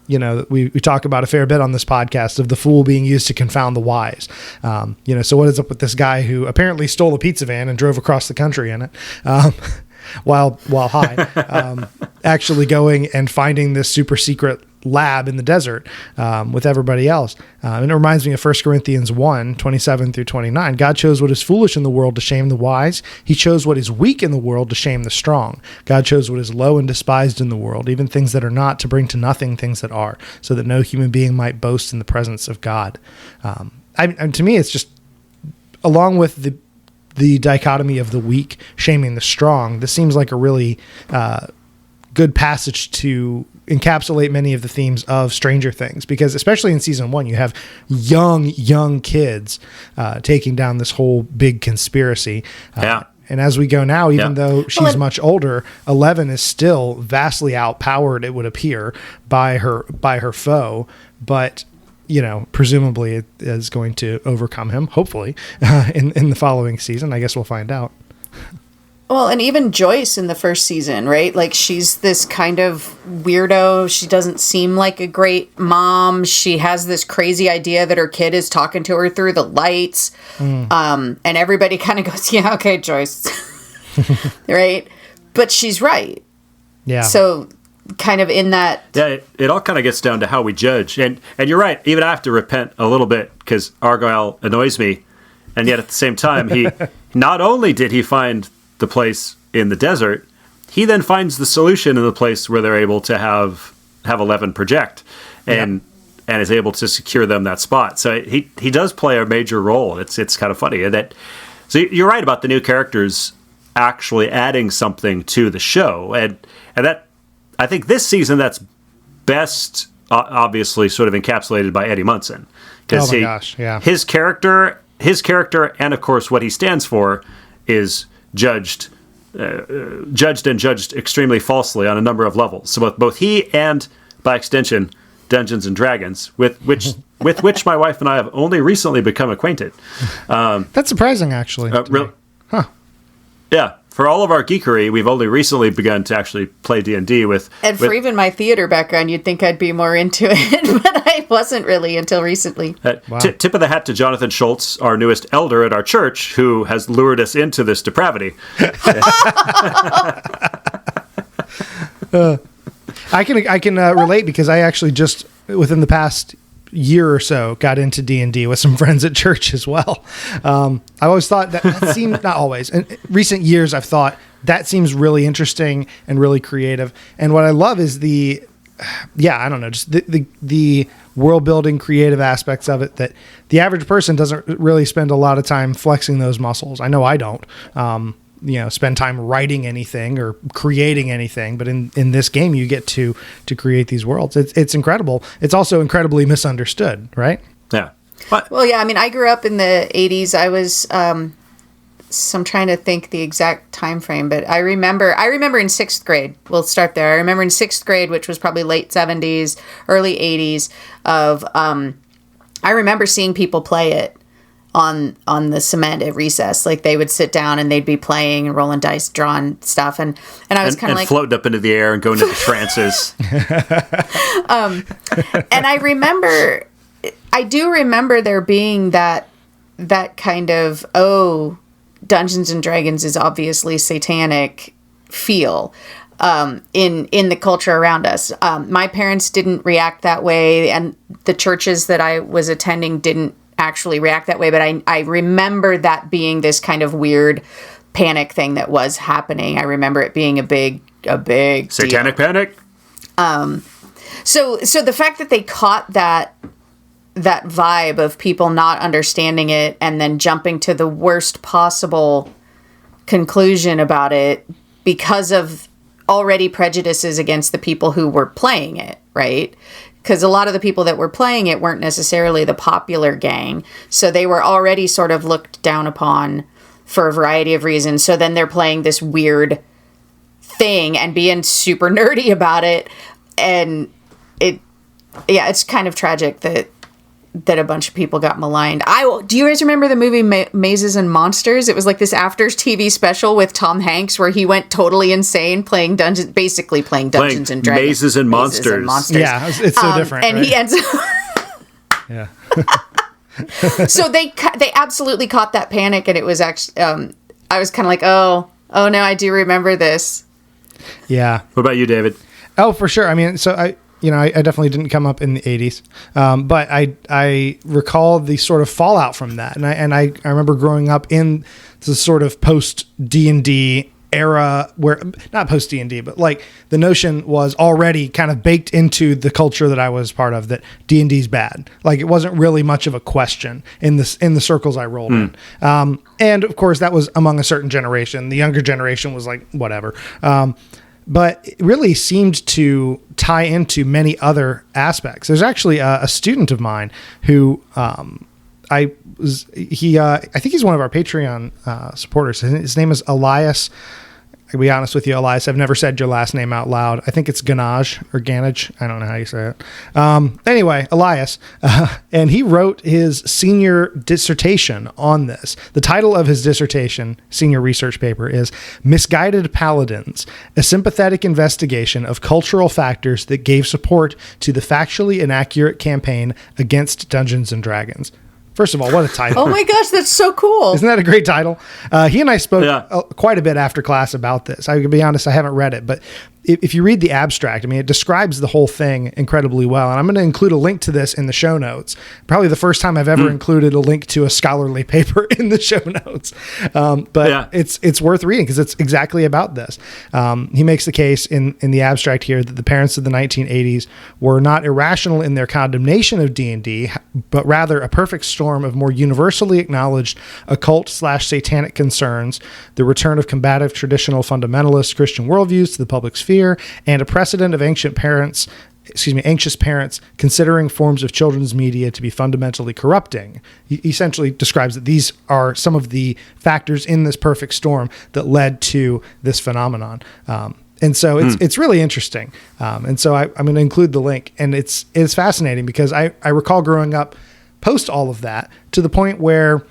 Speaker 1: We talk about a fair bit on this podcast of the fool being used to confound the wise. So what is up with this guy who apparently stole a pizza van and drove across the country in it? While high, actually going and finding this super secret lab in the desert with everybody else. And it reminds me of 1 Corinthians 1, 27 through 29. God chose what is foolish in the world to shame the wise. He chose what is weak in the world to shame the strong. God chose what is low and despised in the world, even things that are not, to bring to nothing things that are, so that no human being might boast in the presence of God. And to me, it's just, along with the dichotomy of the weak shaming the strong, this seems like a really good passage to encapsulate many of the themes of Stranger Things, because especially in season 1, you have young kids taking down this whole big conspiracy. And as we go now, even though she's much older, 11 is still vastly outpowered, it would appear, by her foe, but presumably it is going to overcome him, hopefully, in the following season. I guess we'll find out.
Speaker 3: Well, and even Joyce in the first season, right? Like, she's this kind of weirdo. She doesn't seem like a great mom. She has this crazy idea that her kid is talking to her through the lights. And everybody kind of goes, yeah, okay, Joyce. Right? But she's right.
Speaker 1: Yeah.
Speaker 3: So kind of in that.
Speaker 2: Yeah, it all kind of gets down to how we judge. And you're right. Even I have to repent a little bit because Argyle annoys me. And yet at the same time, he not only did he find the place in the desert, he then finds the solution in the place where they're able to have 11 project and is able to secure them that spot. So he does play a major role. It's kind of funny. So you're right about the new characters actually adding something to the show. And that, I think this season, that's best obviously sort of encapsulated by Eddie Munson.
Speaker 1: Oh my gosh, yeah.
Speaker 2: His character, and of course what he stands for, is judged extremely falsely on a number of levels. So both he and, by extension, Dungeons and Dragons, with which my wife and I have only recently become acquainted.
Speaker 1: That's surprising, actually.
Speaker 2: Really? Huh. Yeah. For all of our geekery, we've only recently begun to actually play D&D with...
Speaker 3: And for even my theater background, you'd think I'd be more into it, but I wasn't really until recently.
Speaker 1: Wow.
Speaker 2: Tip of the hat to Jonathan Schultz, our newest elder at our church, who has lured us into this depravity.
Speaker 1: I can relate because I actually just, within the past year or so, got into D&D with some friends at church as well. I always thought that seemed, not always, in recent years I've thought that seems really interesting and really creative. And what I love is just the world building creative aspects of it that the average person doesn't really spend a lot of time flexing those muscles. I know I don't. Spend time writing anything or creating anything, but in this game you get to create these worlds. It's incredible. It's also incredibly misunderstood, right?
Speaker 2: Yeah.
Speaker 3: Well, yeah, I mean, I grew up in the 80s. I was so I'm trying to think the exact time frame, but I remember in 6th grade. We'll start there. I remember in 6th grade, which was probably late 70s, early 80s, I remember seeing people play it on the cement at recess. Like they would sit down and they'd be playing and rolling dice, drawing stuff, and I was kind of like
Speaker 2: floating up into the air and going into trances.
Speaker 3: And I do remember there being that kind of Dungeons and Dragons is obviously satanic feel in the culture around us. My parents didn't react that way, and the churches that I was attending didn't actually react that way, but I remember that being this kind of weird panic thing that was happening. I remember it being a big
Speaker 2: satanic
Speaker 3: deal.
Speaker 2: Panic.
Speaker 3: So the fact that they caught that vibe of people not understanding it and then jumping to the worst possible conclusion about it because of already prejudices against the people who were playing it, right? Because a lot of the people that were playing it weren't necessarily the popular gang. So they were already sort of looked down upon for a variety of reasons. So then they're playing this weird thing and being super nerdy about it. And it's kind of tragic that a bunch of people got maligned. Do you guys remember the movie Mazes and Monsters? It was like this afters TV special with Tom Hanks where he went totally insane playing Dungeons and Dragons.
Speaker 2: Mazes and Monsters.
Speaker 1: Yeah, it's so different.
Speaker 3: And
Speaker 1: right?
Speaker 3: he ends up...
Speaker 1: Yeah.
Speaker 3: So they absolutely caught that panic, and it was actually... I was kind of like, oh no, I do remember this.
Speaker 1: Yeah.
Speaker 2: What about you, David?
Speaker 1: Oh, for sure. I mean, so I definitely didn't come up in the 80s, but I recall the sort of fallout from that. And I remember growing up in the sort of post D&D era where, not post D&D, but like the notion was already kind of baked into the culture that I was part of that D&D is bad. Like it wasn't really much of a question in the circles I rolled in. And of course that was among a certain generation. The younger generation was like, whatever. But it really seemed to tie into many other aspects. There's actually a student of mine who I think he's one of our Patreon supporters. His name is Elias. To be honest with you, Elias, I've never said your last name out loud. I think it's Ganaj or Ganage. I don't know how you say it. Anyway, Elias, and he wrote his senior dissertation on this. The title of his dissertation, senior research paper, is Misguided Paladins, a sympathetic investigation of cultural factors that gave support to the factually inaccurate campaign against Dungeons and Dragons. First of all, what a title.
Speaker 3: Oh my gosh, that's so cool.
Speaker 1: Isn't that a great title? He and I spoke quite a bit after class about this. I can be honest, I haven't read it, but if you read the abstract, I mean, it describes the whole thing incredibly well. And I'm going to include a link to this in the show notes. Probably the first time I've ever included a link to a scholarly paper in the show notes. It's worth reading because it's exactly about this. He makes the case in the abstract here that the parents of the 1980s were not irrational in their condemnation of D&D, but rather a perfect storm of more universally acknowledged occult/satanic concerns, the return of combative traditional fundamentalist Christian worldviews to the public sphere, and a precedent of anxious parents considering forms of children's media to be fundamentally corrupting. He essentially describes that these are some of the factors in this perfect storm that led to this phenomenon. And so it's really interesting. And so I'm going to include the link, and it's fascinating because I recall growing up post all of that to the point where,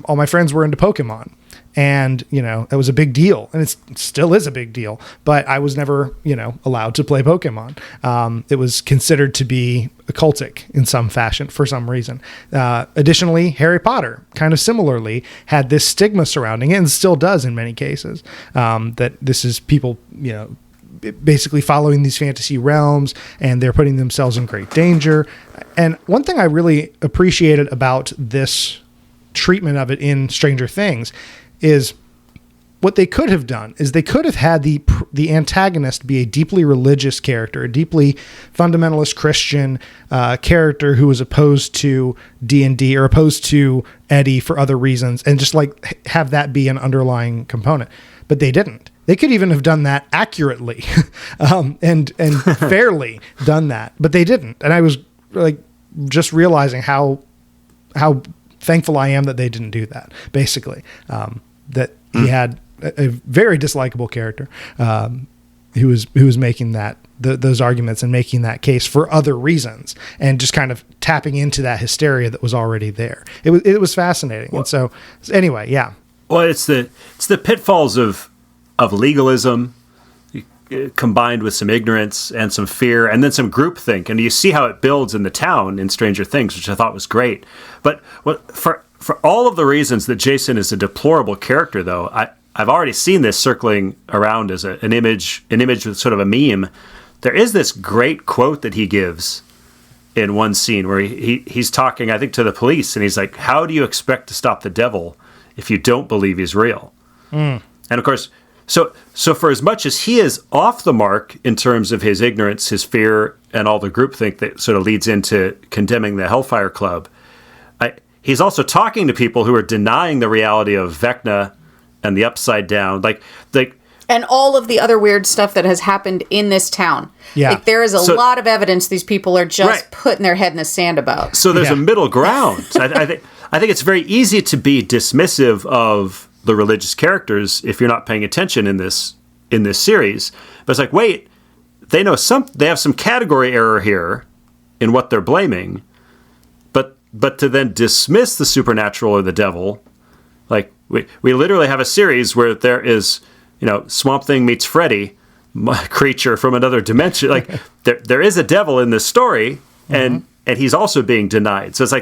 Speaker 1: all my friends were into Pokemon. And, it was a big deal, and it still is a big deal, but I was never, allowed to play Pokemon. It was considered to be occultic in some fashion for some reason. Additionally, Harry Potter kind of similarly had this stigma surrounding it, and still does in many cases, that this is people, basically following these fantasy realms, and they're putting themselves in great danger. And one thing I really appreciated about this treatment of it in Stranger Things is what they could have done is they could have had the antagonist be a deeply religious character, a deeply fundamentalist Christian character who was opposed to D&D or opposed to Eddie for other reasons, and just have that be an underlying component. But they didn't. They could even have done that accurately and fairly done that, but they didn't. And I was just realizing how thankful I am that they didn't do that, basically. That he had a very dislikable character who was making those arguments and making that case for other reasons, and just kind of tapping into that hysteria that was already there. It was fascinating. Well, and so anyway, yeah. Well,
Speaker 2: it's the pitfalls of legalism combined with some ignorance and some fear and then some groupthink. And you see how it builds in the town in Stranger Things, which I thought was great. But for all of the reasons that Jason is a deplorable character, though, I've already seen this circling around as an image with sort of a meme. There is this great quote that he gives in one scene where he's talking, I think, to the police, and he's like, "How do you expect to stop the devil if you don't believe he's real?" And of course, so for as much as he is off the mark in terms of his ignorance, his fear, and all the groupthink that sort of leads into condemning the Hellfire Club, he's also talking to people who are denying the reality of Vecna and the Upside Down,
Speaker 3: and all of the other weird stuff that has happened in this town.
Speaker 1: Yeah,
Speaker 3: there is a lot of evidence these people are just putting their head in the sand about.
Speaker 2: So there's a middle ground. I think it's very easy to be dismissive of the religious characters if you're not paying attention in this series. But it's wait, they have some category error here in what they're blaming. But to then dismiss the supernatural or the devil, we literally have a series where there is, Swamp Thing meets Freddy, creature from another dimension. There is a devil in this story, and he's also being denied. So it's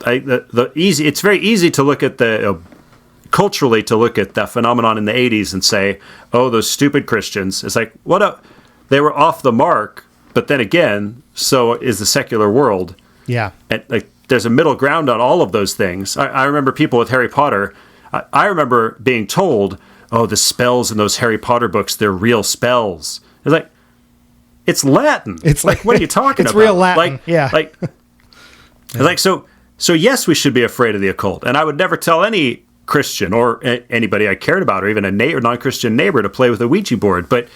Speaker 2: it's very easy to look at culturally to look at that phenomenon in the 80s and say, "Oh, those stupid Christians." It's they were off the mark, but then again, so is the secular world.
Speaker 1: Yeah.
Speaker 2: And there's a middle ground on all of those things. I remember people with Harry Potter. I remember being told, "Oh, the spells in those Harry Potter books, they're real spells." It's it's Latin. It's what are you talking about?
Speaker 1: It's real Latin.
Speaker 2: So yes, we should be afraid of the occult. And I would never tell any Christian or anybody I cared about, or even a non-Christian neighbor, to play with a Ouija board. But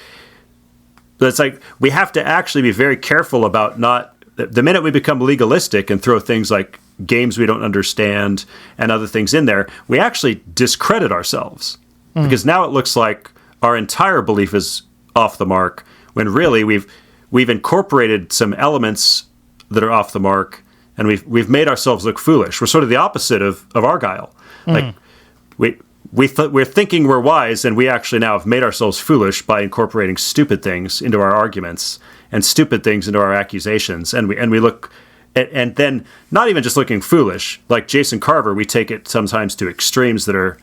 Speaker 2: it's we have to actually be very careful about not. The minute we become legalistic and throw things like games we don't understand and other things in there, we actually discredit ourselves. Because now it looks like our entire belief is off the mark, when really we've incorporated some elements that are off the mark, and we've made ourselves look foolish. We're sort of the opposite of Argyle. We're thinking we're wise, and we actually now have made ourselves foolish by incorporating stupid things into our arguments and stupid things into our accusations, and we look and then not even just looking foolish. Like Jason Carver, we take it sometimes to extremes that are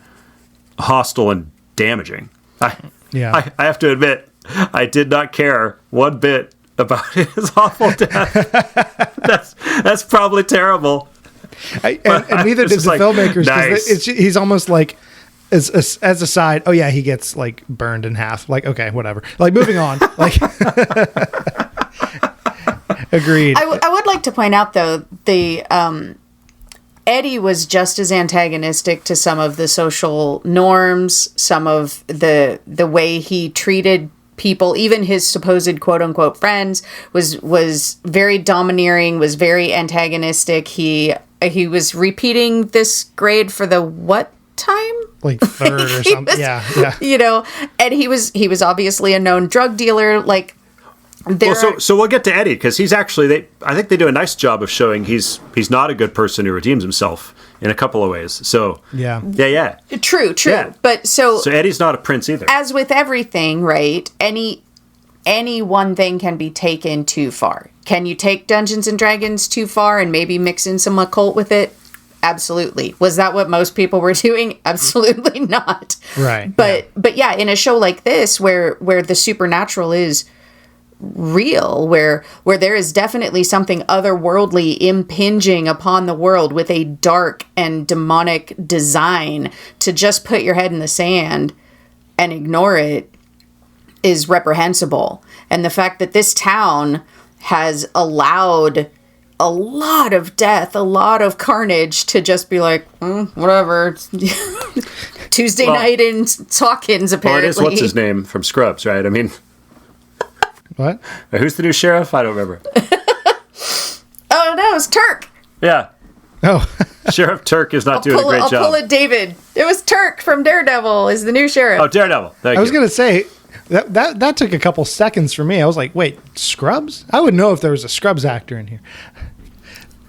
Speaker 2: hostile and damaging. I have to admit, I did not care one bit about his awful death. That's probably terrible.
Speaker 1: And neither did the filmmakers. Nice. He's almost like, as a side, oh yeah, he gets like burned in half. Like, okay, whatever. Like, moving on. Like, agreed.
Speaker 3: I would like to point out though, the Eddie was just as antagonistic to some of the social norms, some of the way he treated people, even his supposed quote unquote friends, was very domineering, was very antagonistic. He was repeating this grade for the what time?
Speaker 1: Like third or something. Yeah.
Speaker 3: You know, and he was obviously a known drug dealer. Like,
Speaker 2: so we'll get to Eddie, because he's actually, I think they do a nice job of showing he's not a good person who redeems himself in a couple of ways. So yeah.
Speaker 3: True. Yeah. But so
Speaker 2: Eddie's not a prince either.
Speaker 3: As with everything, right? Any one thing can be taken too far. Can you take Dungeons and Dragons too far and maybe mix in some occult with it? Absolutely. Was that what most people were doing? Absolutely not.
Speaker 1: Right.
Speaker 3: But yeah, in a show like this where the supernatural is real, where there is definitely something otherworldly impinging upon the world with a dark and demonic design, to just put your head in the sand and ignore it is reprehensible. And the fact that this town has allowed a lot of death, a lot of carnage, to just be like, whatever. Tuesday night in Hawkins, apparently.
Speaker 2: Well, it is what's his name from Scrubs, right? I mean,
Speaker 1: what?
Speaker 2: Who's the new sheriff? I don't remember.
Speaker 3: Oh no, it's Turk.
Speaker 2: Yeah.
Speaker 1: Oh.
Speaker 2: Sheriff Turk is not doing a great job.
Speaker 3: I'll pull it, David. It was Turk from Daredevil is the new sheriff.
Speaker 2: Oh, Daredevil.
Speaker 1: I was going to say, that took a couple seconds for me. I was like, wait, Scrubs? I would know if there was a Scrubs actor in here.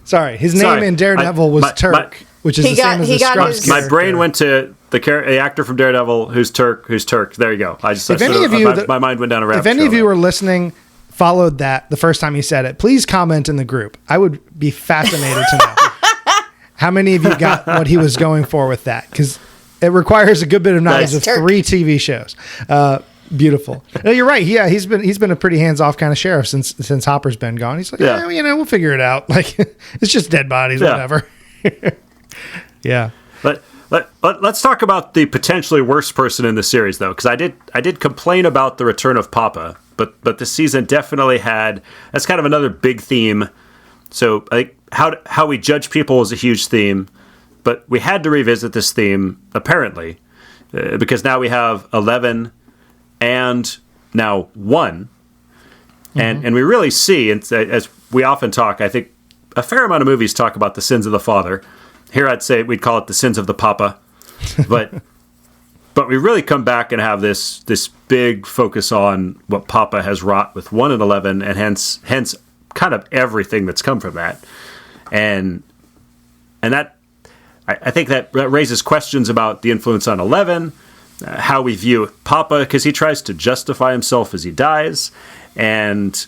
Speaker 1: Sorry, his name in Daredevil was Turk, which is the same as the Scrubs character.
Speaker 2: My brain went to the actor from Daredevil who's Turk. There you go. My mind went down a rabbit trail.
Speaker 1: If any of you were listening, followed that the first time he said it, please comment in the group. I would be fascinated to know how many of you got what he was going for with that, because it requires a good bit of knowledge of 3 TV shows. Beautiful. No, you're right. Yeah, he's been a pretty hands-off kind of sheriff since Hopper's been gone. He's like, we'll figure it out. Like, it's just dead bodies, whatever. Yeah.
Speaker 2: But let's talk about the potentially worst person in the series, though, because I did complain about the return of Papa, but this season definitely that's kind of another big theme. So I think how we judge people is a huge theme, but we had to revisit this theme apparently because now we have 11 and now 1, and we really see, and as we often talk, I think a fair amount of movies talk about the sins of the father. Here I'd say we'd call it the sins of the papa, but we really come back and have this big focus on what Papa has wrought with 1 and 11, and hence kind of everything that's come from that, and that I think that raises questions about the influence on 11, how we view Papa, because he tries to justify himself as he dies, and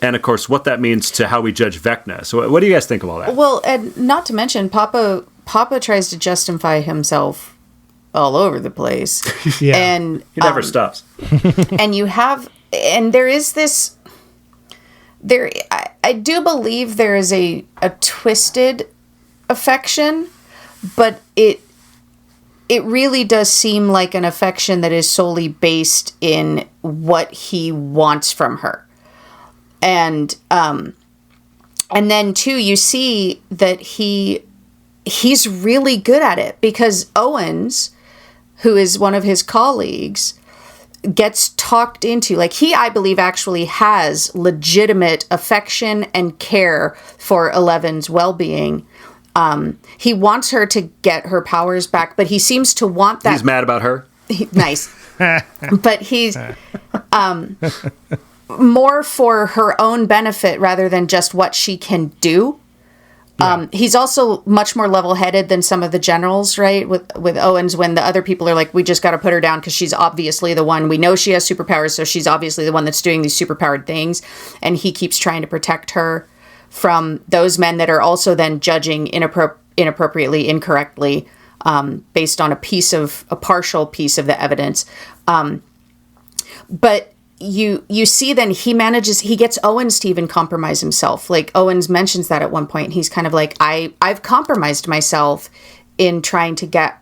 Speaker 2: of course, what that means to how we judge Vecna. So what do you guys think of all that?
Speaker 3: Well, and not to mention, Papa tries to justify himself all over the place.
Speaker 1: Yeah.
Speaker 3: And
Speaker 2: he never stops.
Speaker 3: And there is this, I do believe there is a twisted affection, but it really does seem like an affection that is solely based in what he wants from her. And then too, you see that he's really good at it, because Owens, who is one of his colleagues, gets talked into, like, I believe actually has legitimate affection and care for Eleven's well-being. He wants her to get her powers back, but he seems to want that.
Speaker 2: He's mad about her.
Speaker 3: Nice. But he's more for her own benefit rather than just what she can do. Yeah. He's also much more level-headed than some of the generals, right? With Owens, when the other people are like, we just got to put her down because she's obviously the one. We know she has superpowers, so she's obviously the one that's doing these superpowered things. And he keeps trying to protect her from those men that are also then judging inappropriately, incorrectly, based on a partial piece of the evidence. But you see then he gets Owens to even compromise himself. Like Owens mentions that at one point. He's kind of like, I've compromised myself in trying to get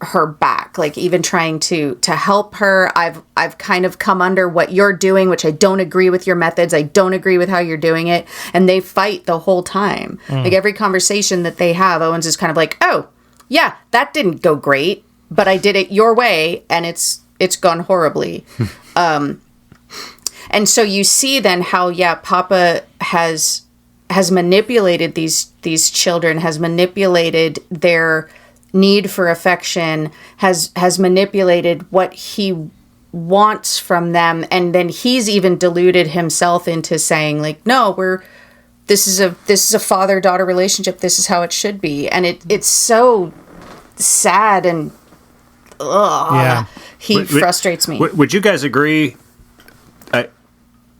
Speaker 3: her back, like even trying to help her. I've kind of come under what you're doing, which I don't agree with your methods. I don't agree with how you're doing it. And they fight the whole time. Like every conversation that they have, Owens is kind of like, oh yeah, that didn't go great, but I did it your way and it's gone horribly. And so you see then how, Papa has manipulated these children, has manipulated their need for affection, has manipulated what he wants from them, and then he's even deluded himself into saying like, no, this is a father-daughter relationship, this is how it should be. And it's so sad and he frustrates me.
Speaker 2: Would you guys agree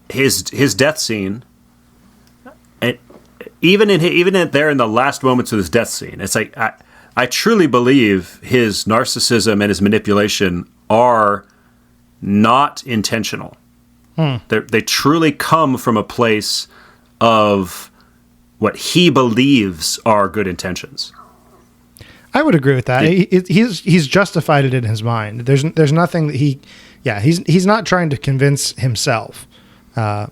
Speaker 2: his death scene, and even there in the last moments of his death scene, it's like I truly believe his narcissism and his manipulation are not intentional. They truly come from a place of what he believes are good intentions.
Speaker 1: I would agree with that. He's justified it in his mind. There's nothing that he's not trying to convince himself. I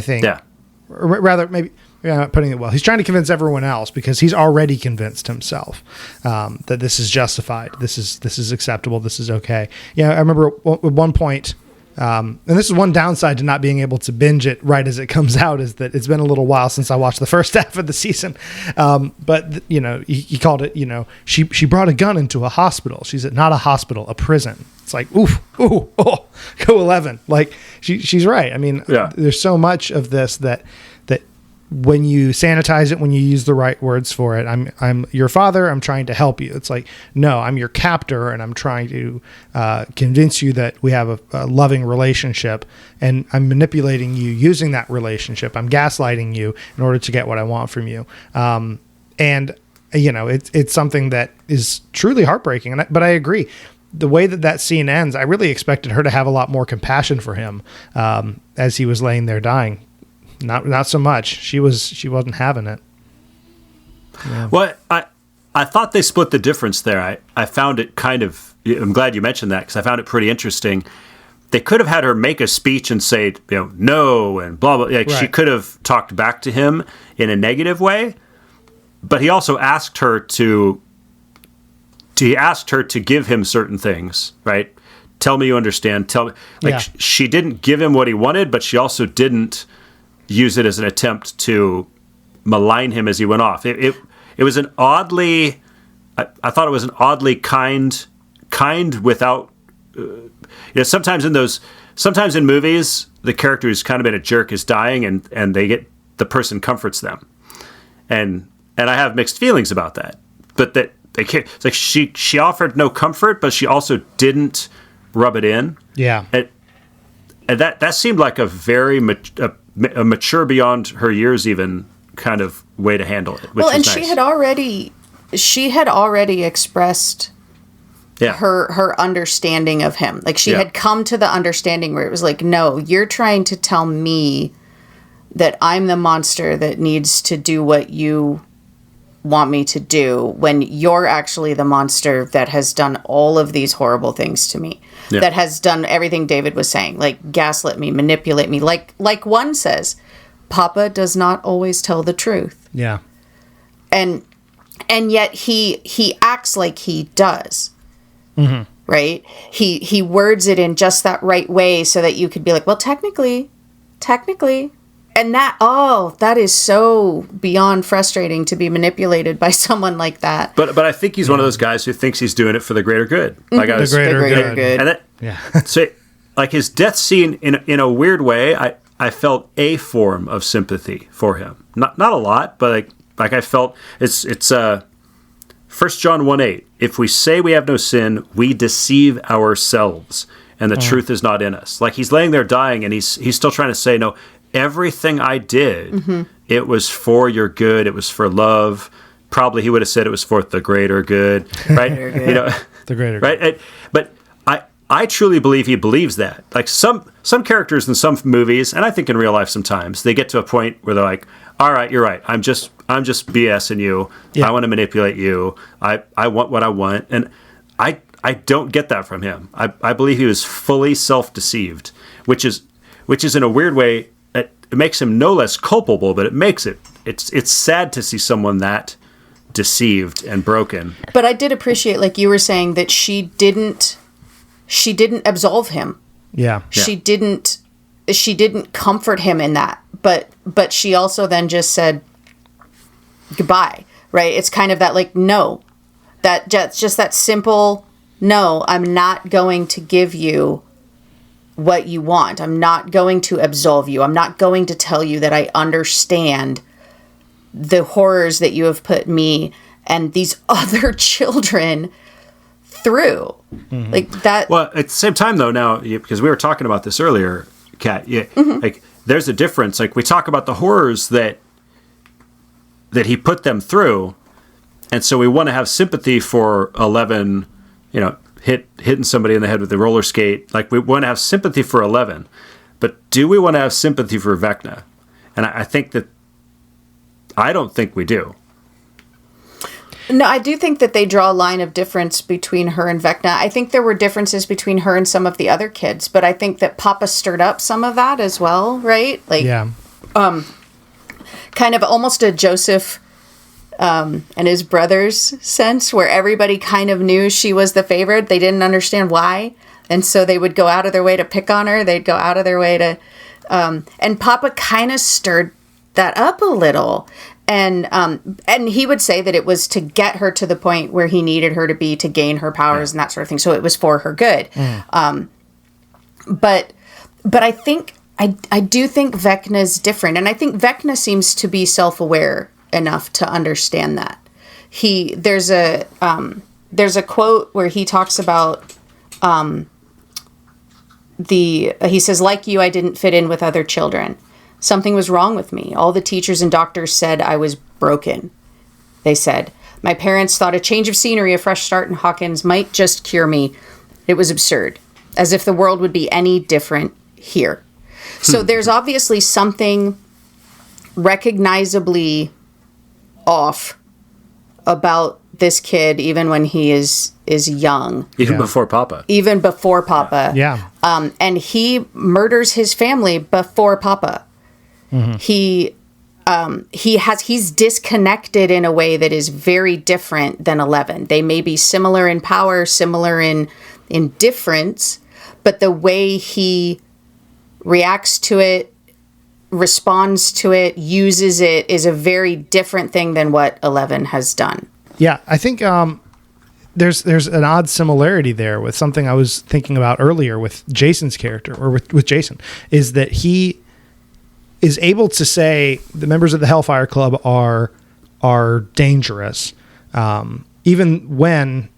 Speaker 1: think. Yeah. Rather, maybe I'm not putting it well. He's trying to convince everyone else because he's already convinced himself that this is justified. This is acceptable. This is okay. Yeah, I remember at one point, and this is one downside to not being able to binge it right as it comes out, is that it's been a little while since I watched the first half of the season. But he called it, she brought a gun into a hospital. She's at not a hospital, a prison. It's like, go 11. Like she's right. I mean, there's so much of this that when you sanitize it, when you use the right words for it, I'm your father, I'm trying to help you. It's like, no, I'm your captor and I'm trying to convince you that we have a loving relationship, and I'm manipulating you using that relationship. I'm gaslighting you in order to get what I want from you. And it's something that is truly heartbreaking. But I agree. The way that scene ends, I really expected her to have a lot more compassion for him as he was laying there dying. Not so much. She wasn't having it. Yeah.
Speaker 2: Well, I thought they split the difference there. I found it kind of. I'm glad you mentioned that because I found it pretty interesting. They could have had her make a speech and say, no, and blah blah. Like right. She could have talked back to him in a negative way, but he also asked her to. He asked her to give him certain things, right? Tell me you understand. Tell me. She didn't give him what he wanted, but she also didn't use it as an attempt to malign him as he went off. It was an oddly, I thought it was an oddly kind without, sometimes in movies, the character who's kind of been a jerk is dying and the person comforts them. And I have mixed feelings about that, but that they can't, it's like she offered no comfort, but she also didn't rub it in. Yeah. And that seemed like a very a mature beyond her years even kind of way to handle it. Which
Speaker 3: and
Speaker 2: nice.
Speaker 3: she had already expressed her understanding of him. Like she had come to the understanding where it was like, no, you're trying to tell me that I'm the monster that needs to do what you want me to do when you're actually the monster that has done all of these horrible things to me. Yeah. That has done everything David was saying, like gaslit me, manipulate me. Like one says, Papa does not always tell the truth.
Speaker 1: Yeah.
Speaker 3: And yet he acts like he does. Mm-hmm. Right? He words it in just that right way so that you could be like, well, technically. And that is so beyond frustrating to be manipulated by someone like that.
Speaker 2: But I think he's one of those guys who thinks he's doing it for the greater good. Like
Speaker 1: the greater good.
Speaker 2: And that, so like his death scene in a weird way, I felt a form of sympathy for him. Not a lot, but like I felt it's 1 John 1:8. If we say we have no sin, we deceive ourselves, and the truth is not in us. Like he's laying there dying, and he's still trying to say, no, everything I did, it was for your good. It was for love. Probably he would have said it was for the greater good, right? You know,
Speaker 1: The greater
Speaker 2: right? But I truly believe he believes that. Like some characters in some movies, and I think in real life sometimes, they get to a point where they're like, all right, you're right. I'm just BSing you.
Speaker 1: Yeah.
Speaker 2: I want to manipulate you. I want what I want. And I don't get that from him. I believe he was fully self-deceived, which is in a weird way, it makes him no less culpable, but it's sad to see someone that deceived and broken.
Speaker 3: But I did appreciate, like you were saying, that she didn't absolve him.
Speaker 1: Yeah.
Speaker 3: She didn't comfort him in that. But she also then just said goodbye, right? It's kind of that, like, no. That's just that simple, no, I'm not going to give you what you want. I'm not going to absolve you. I'm not going to tell you that I understand the horrors that you have put me and these other children through. Like that.
Speaker 2: Well, at the same time, though, now, because we were talking about this earlier, Kat, like there's a difference. Like we talk about the horrors that he put them through, and so we want to have sympathy for 11, you know, hitting somebody in the head with a roller skate. Like we want to have sympathy for 11, but do we want to have sympathy for Vecna? And I don't think we do.
Speaker 3: No, I do think that they draw a line of difference between her and Vecna. I think there were differences between her and some of the other kids, but I think that Papa stirred up some of that as well, right? Like,
Speaker 1: Yeah.
Speaker 3: kind of almost a Joseph and his brothers sense, where everybody kind of knew she was the favorite. They didn't understand why, and so they would go out of their way to pick on her. They'd go out of their way to... and Papa kind of stirred that up a little. And he would say that it was to get her to the point where he needed her to be to gain her powers and that sort of thing. So it was for her good. But I think I do think Vecna's different, and I think Vecna seems to be self-aware enough to understand that. There's a quote where he talks about he says, like you, I didn't fit in with other children. Something was wrong with me. All the teachers and doctors said I was broken. They said, my parents thought a change of scenery, a fresh start in Hawkins might just cure me. It was absurd, as if the world would be any different here. So there's obviously something recognizably off about this kid, even when he is young.
Speaker 2: Even before Papa.
Speaker 3: Even before Papa.
Speaker 1: Yeah.
Speaker 3: And he murders his family before Papa. He's disconnected in a way that is very different than 11. They may be similar in power, similar in difference, but the way he reacts to it, responds to it, uses it is a very different thing than what 11 has done.
Speaker 1: Yeah, I think there's an odd similarity there with something I was thinking about earlier with Jason's character, or with Jason, is that he is able to say the members of the Hellfire Club are dangerous, even when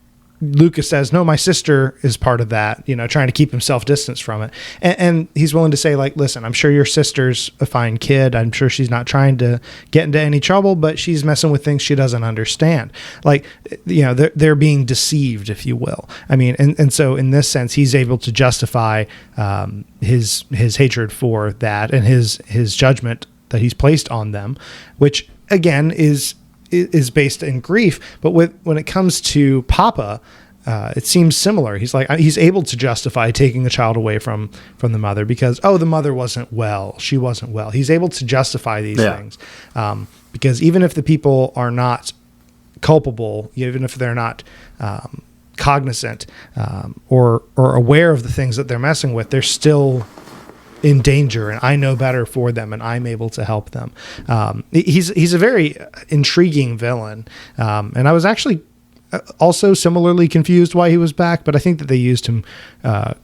Speaker 1: Lucas says, no, my sister is part of that, you know, trying to keep himself distanced from it. And he's willing to say, like, listen, I'm sure your sister's a fine kid. I'm sure she's not trying to get into any trouble, but she's messing with things she doesn't understand. Like, you know, they're being deceived, if you will. I mean, and so in this sense, he's able to justify his hatred for that and his judgment that he's placed on them, which again is based in grief. But when it comes to Papa, it seems similar. He's able to justify taking the child away from the mother because, the mother wasn't well. She wasn't well. He's able to justify these things because even if the people are not culpable, even if they're not cognizant or aware of the things that they're messing with, they're still in danger, and I know better for them, and I'm able to help them. He's a very intriguing villain, and I was actually also similarly confused why he was back, but I think that they used him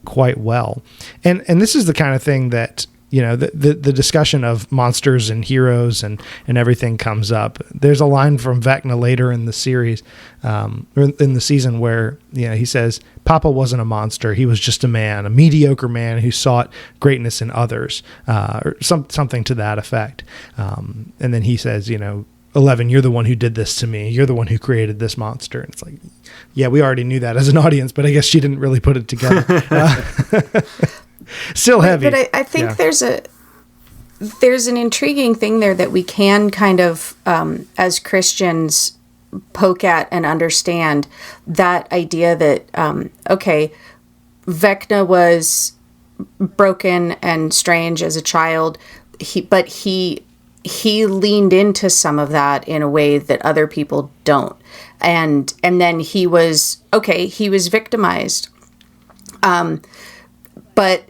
Speaker 1: quite well. And this is the kind of thing that the discussion of monsters and heroes and everything comes up. There's a line from Vecna later in the series, or in the season, where he says, "Papa wasn't a monster. He was just a man, a mediocre man who sought greatness in others," or something to that effect. And then he says, 11, you're the one who did this to me. You're the one who created this monster. And it's like, yeah, we already knew that as an audience, but I guess she didn't really put it together. Still heavy.
Speaker 3: But I think there's an intriguing thing there that we can kind of, as Christians, poke at and understand, that idea that, Vecna was broken and strange as a child, but he leaned into some of that in a way that other people don't. And then he was victimized. But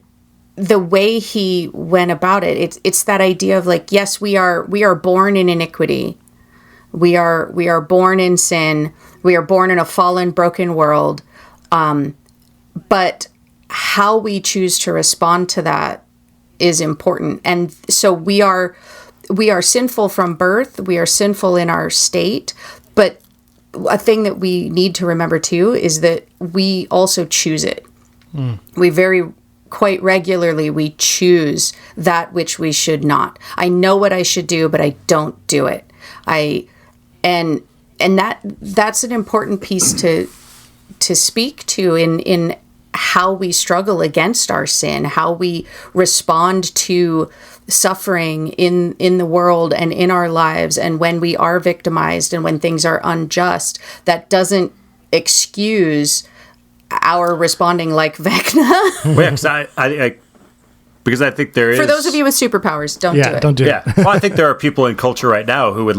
Speaker 3: the way he went about it, it's that idea of like, yes, we are born in iniquity. We are born in sin. We are born in a fallen, broken world. But how we choose to respond to that is important. And so we are sinful from birth. We are sinful in our state. But a thing that we need to remember too is that we also choose it. We quite regularly, we choose that which we should not. I know what I should do, but I don't do it. And that's an important piece to speak to in how we struggle against our sin, how we respond to suffering in the world and in our lives, and when we are victimized and when things are unjust. That doesn't excuse our responding like Vecna.
Speaker 2: Well, because I think there is...
Speaker 3: For those of you with superpowers, don't do it.
Speaker 1: Don't do it.
Speaker 2: Well, I think there are people in culture right now who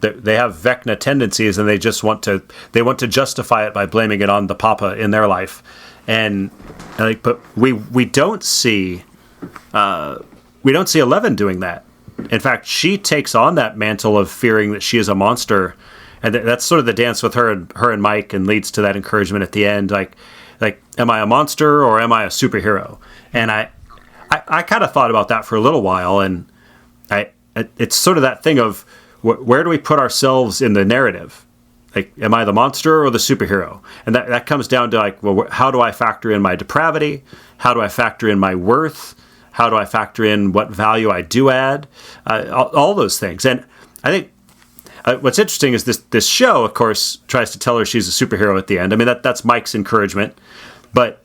Speaker 2: they have Vecna tendencies, and they want to justify it by blaming it on the Papa in their life. And but we don't see 11 doing that. In fact, she takes on that mantle of fearing that she is a monster, and that's sort of the dance with her and Mike, and leads to that encouragement at the end, like, am I a monster or am I a superhero? And I kind of thought about that for a little while, and it's sort of that thing of where do we put ourselves in the narrative? Like, am I the monster or the superhero? And that comes down to like, well, how do I factor in my depravity? How do I factor in my worth? How do I factor in what value I do add? All those things. And I think what's interesting is this show, of course, tries to tell her she's a superhero at the end. I mean, that's Mike's encouragement. But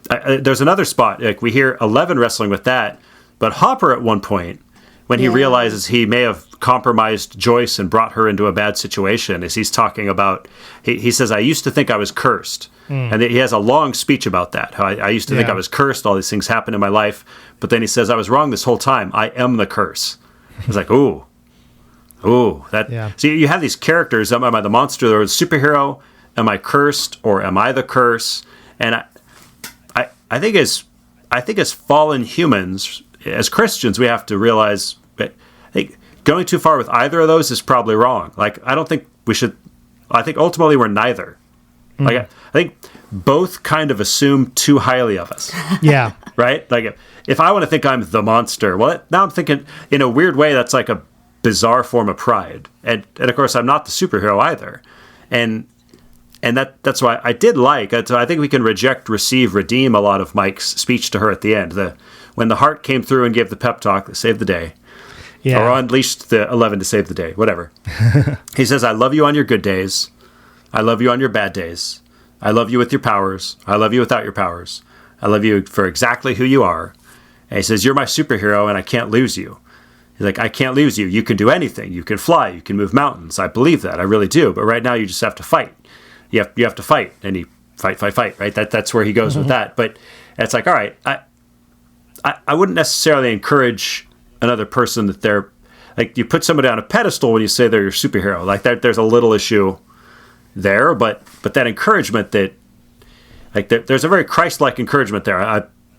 Speaker 2: there's another spot. Like, we hear 11 wrestling with that. But Hopper at one point, when he realizes he may have compromised Joyce and brought her into a bad situation, as he's talking about, he says, I used to think I was cursed. And he has a long speech about that. How I used to think I was cursed. All these things happened in my life. But then he says, I was wrong this whole time. I am the curse. It's like, ooh. So you have these characters. Am I the monster or the superhero? Am I cursed or am I the curse? And I think as fallen humans, as Christians, we have to realize that I think going too far with either of those is probably wrong. Like, I don't think we should. I think ultimately we're neither. Like, I think both kind of assume too highly of us.
Speaker 1: Yeah.
Speaker 2: Right? Like, if I want to think I'm the monster, well, now I'm thinking in a weird way that's like a bizarre form of pride. And of course, I'm not the superhero either. And that's why I did like it. I think we can reject, receive, redeem a lot of Mike's speech to her at the end. When the heart came through and gave the pep talk that saved the day. Yeah. Or unleashed the 11 to save the day, whatever. He says, I love you on your good days. I love you on your bad days. I love you with your powers. I love you without your powers. I love you for exactly who you are. And he says, you're my superhero and I can't lose you. He's like, I can't lose you. You can do anything. You can fly. You can move mountains. I believe that. I really do. But right now you just have to fight. You have to fight. And he fight, right? That's where he goes with that. But it's like, all right, I wouldn't necessarily encourage another person that they're, like, you put somebody on a pedestal when you say they're your superhero. Like, that, there's a little issue there, but that encouragement that, like, there's a very Christ-like encouragement there.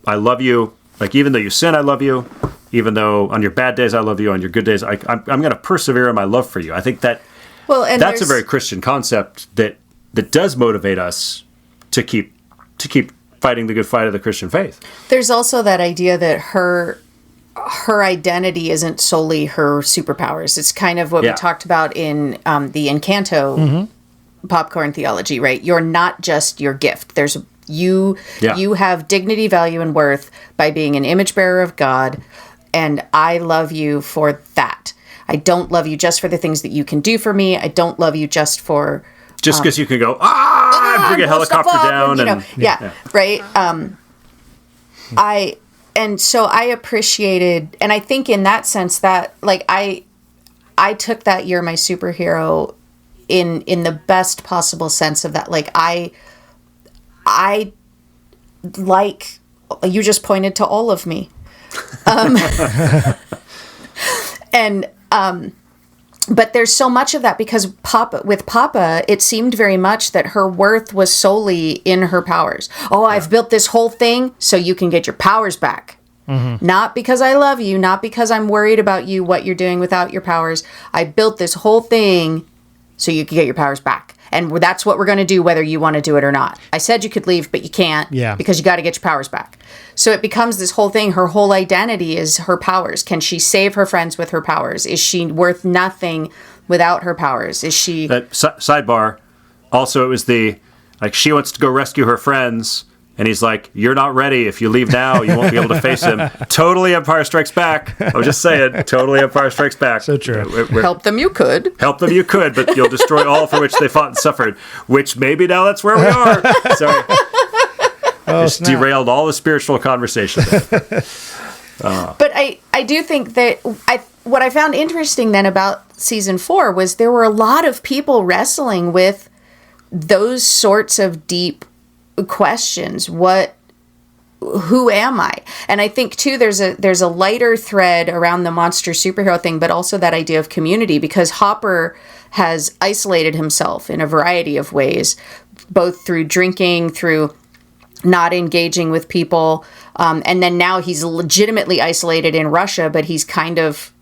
Speaker 2: I love you. Like, even though you sin, I love you. Even though on your bad days, I love you. On your good days, I'm going to persevere in my love for you. I think that's a very Christian concept that does motivate us to keep fighting the good fight of the Christian faith.
Speaker 3: There's also that idea that her identity isn't solely her superpowers. It's kind of what we talked about in the Encanto popcorn theology, right? You're not just your gift. There's you have dignity, value, and worth by being an image bearer of God, and I love you for that. I don't love you just for the things that you can do for me. I don't love you just for
Speaker 2: because you can go bring a helicopter down
Speaker 3: right. So I appreciated, and I think in that sense that like I took that You're My Superhero in the best possible sense of that. Like I like, you just pointed to all of me. But there's so much of that because Papa, it seemed very much that her worth was solely in her powers. Oh, I've built this whole thing so you can get your powers back. Mm-hmm. Not because I love you, not because I'm worried about you, what you're doing without your powers. I built this whole thing so you can get your powers back. And that's what we're going to do whether you want to do it or not. I said you could leave, but you can't because you got to get your powers back. So it becomes this whole thing. Her whole identity is her powers. Can she save her friends with her powers? Is she worth nothing without her powers? Is she...
Speaker 2: Sidebar. Also, it was she wants to go rescue her friends, and he's like, you're not ready. If you leave now, you won't be able to face him. Totally Empire Strikes Back. I was just saying, totally Empire Strikes Back.
Speaker 1: So true.
Speaker 3: Help them you could.
Speaker 2: Help them you could, but you'll destroy all for which they fought and suffered, which maybe now that's where we are. Sorry. Just derailed all the spiritual conversation.
Speaker 3: But I do think that what I found interesting then about season 4 was there were a lot of people wrestling with those sorts of deep questions. Who am I? And I think too there's a lighter thread around the monster superhero thing, but also that idea of community, because Hopper has isolated himself in a variety of ways, both through drinking, through not engaging with people, and then now he's legitimately isolated in Russia, but he kind of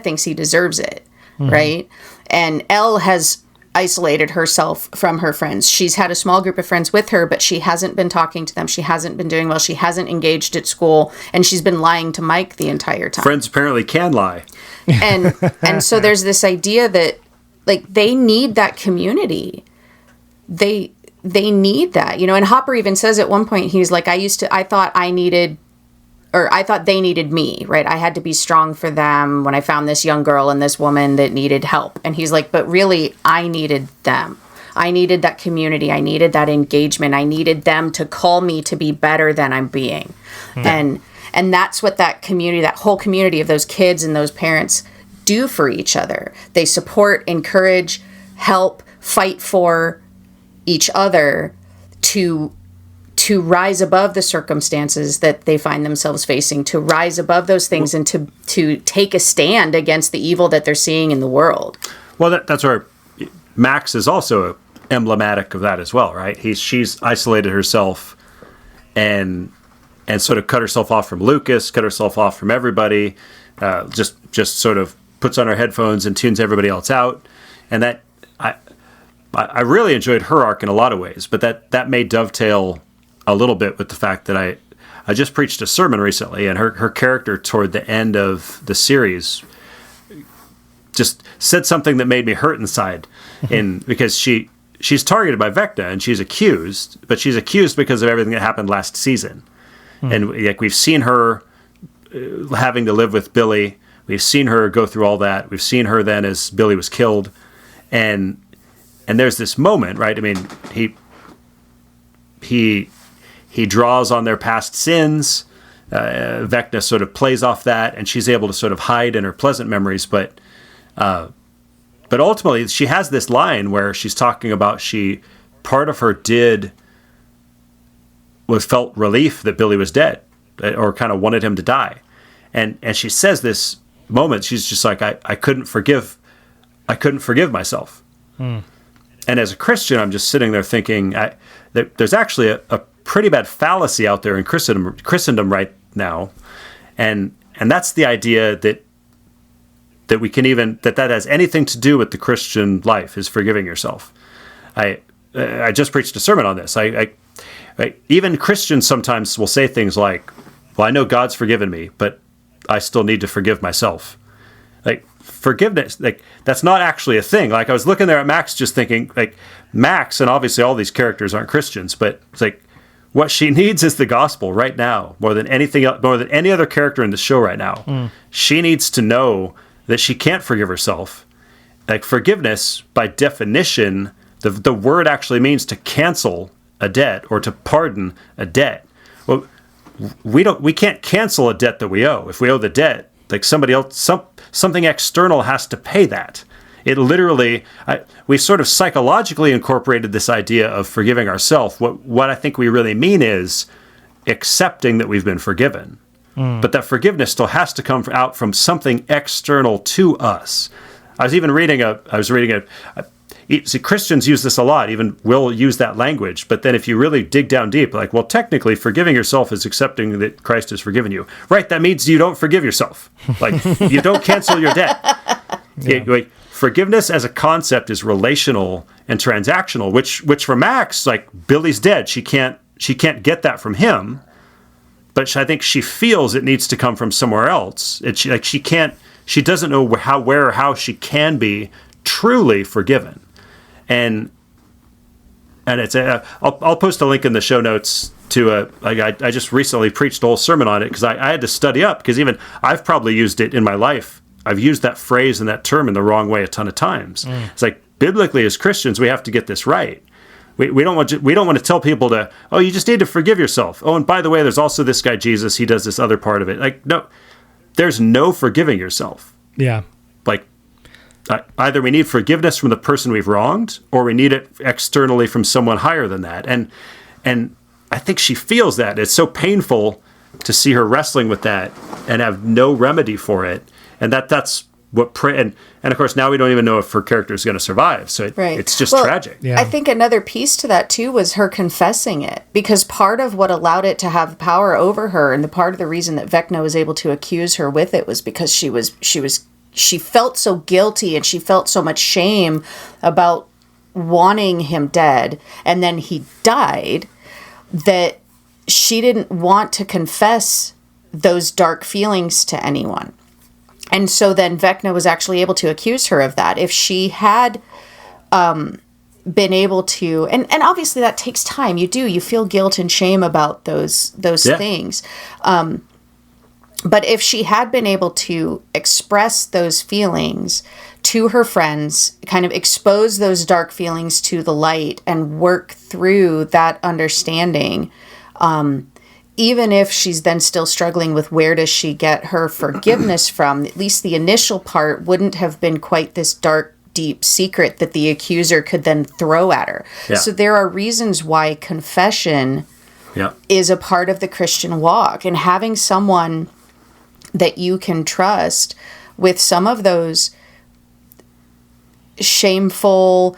Speaker 3: thinks he deserves it, right? And Elle has isolated herself from her friends. She's had a small group of friends with her, but she hasn't been talking to them. She hasn't been doing well. She hasn't engaged at school, and she's been lying to Mike the entire time.
Speaker 2: Friends apparently can lie.
Speaker 3: And so there's this idea that like they need that community. They need that, and Hopper even says at one point, he's like, I thought they needed me, right? I had to be strong for them when I found this young girl and this woman that needed help. And he's like, but really, I needed them. I needed that community. I needed that engagement. I needed them to call me to be better than I'm being. And that's what that community, that whole community of those kids and those parents do for each other. They support, encourage, help, fight for each other to rise above the circumstances that they find themselves facing, to rise above those things, and to take a stand against the evil that they're seeing in the world.
Speaker 2: Well, that's where Max is also emblematic of that as well, right? She's isolated herself and sort of cut herself off from Lucas, cut herself off from everybody, just sort of puts on her headphones and tunes everybody else out, and that I really enjoyed her arc in a lot of ways, but that may dovetail a little bit with the fact that I just preached a sermon recently, and her character toward the end of the series just said something that made me hurt inside, because she's targeted by Vecna and she's accused, but she's accused because of everything that happened last season, and like we've seen her having to live with Billy, we've seen her go through all that, we've seen her then as Billy was killed, and there's this moment, right? I mean, he draws on their past sins. Vecna sort of plays off that, and she's able to sort of hide in her pleasant memories. But ultimately, she has this line where she's talking about part of her felt relief that Billy was dead, or kind of wanted him to die, and she says this moment, she's just like, I couldn't forgive myself. And as a Christian, I'm just sitting there thinking, there's actually a pretty bad fallacy out there in Christendom right now, and that's the idea that we can even that has anything to do with the Christian life is forgiving yourself. I just preached a sermon on this. Right? Even Christians sometimes will say things like, well, I know God's forgiven me, but I still need to forgive myself. Like, forgiveness, like, that's not actually a thing. Like, I was looking there at Max just thinking, like, Max, and obviously all these characters aren't Christians, but it's like, what she needs is the gospel right now, more than anything else, more than any other character in the show right now. She needs to know that she can't forgive herself. Like, forgiveness, by definition, the word actually means to cancel a debt or to pardon a debt. Well, we can't cancel a debt that we owe. If we owe the debt, like, somebody else, something external has to pay that. It literally, we sort of psychologically incorporated this idea of forgiving ourselves. What I think we really mean is accepting that we've been forgiven. But that forgiveness still has to come out from something external to us. I was reading see, Christians use this a lot, even will use that language. But then if you really dig down deep, like, well, technically forgiving yourself is accepting that Christ has forgiven you. Right, that means you don't forgive yourself. Like, you don't cancel your debt. Like, forgiveness as a concept is relational and transactional, which for Max, like, Billy's dead. She can't get that from him. But I think she feels it needs to come from somewhere else. She doesn't know where or how she can be truly forgiven. And it's I'll post a link in the show notes to I just recently preached a whole sermon on it because I had to study up, because even I've probably used it in my life. I've used that phrase and that term in the wrong way a ton of times. It's like, biblically as Christians, we have to get this right. We don't want to tell people to, oh, you just need to forgive yourself. Oh, and by the way, there's also this guy Jesus. He does this other part of it. Like, no, there's no forgiving yourself.
Speaker 1: Yeah.
Speaker 2: Like, either we need forgiveness from the person we've wronged, or we need it externally from someone higher than that. And I think she feels that. It's so painful to see her wrestling with that and have no remedy for it. And that's what and of course now we don't even know if her character is going to survive. So it's just tragic.
Speaker 3: Yeah. I think another piece to that too was her confessing it, because part of what allowed it to have power over her, and the part of the reason that Vecna was able to accuse her with it, was because she felt so guilty and she felt so much shame about wanting him dead, and then he died, that she didn't want to confess those dark feelings to anyone. And so then Vecna was actually able to accuse her of that. If she had been able to, and obviously that takes time. You feel guilt and shame about those things. But if she had been able to express those feelings to her friends, kind of expose those dark feelings to the light and work through that understanding, even if she's then still struggling with where does she get her forgiveness from, at least the initial part wouldn't have been quite this dark, deep secret that the accuser could then throw at her. Yeah. So there are reasons why confession is a part of the Christian walk, and having someone that you can trust with some of those shameful,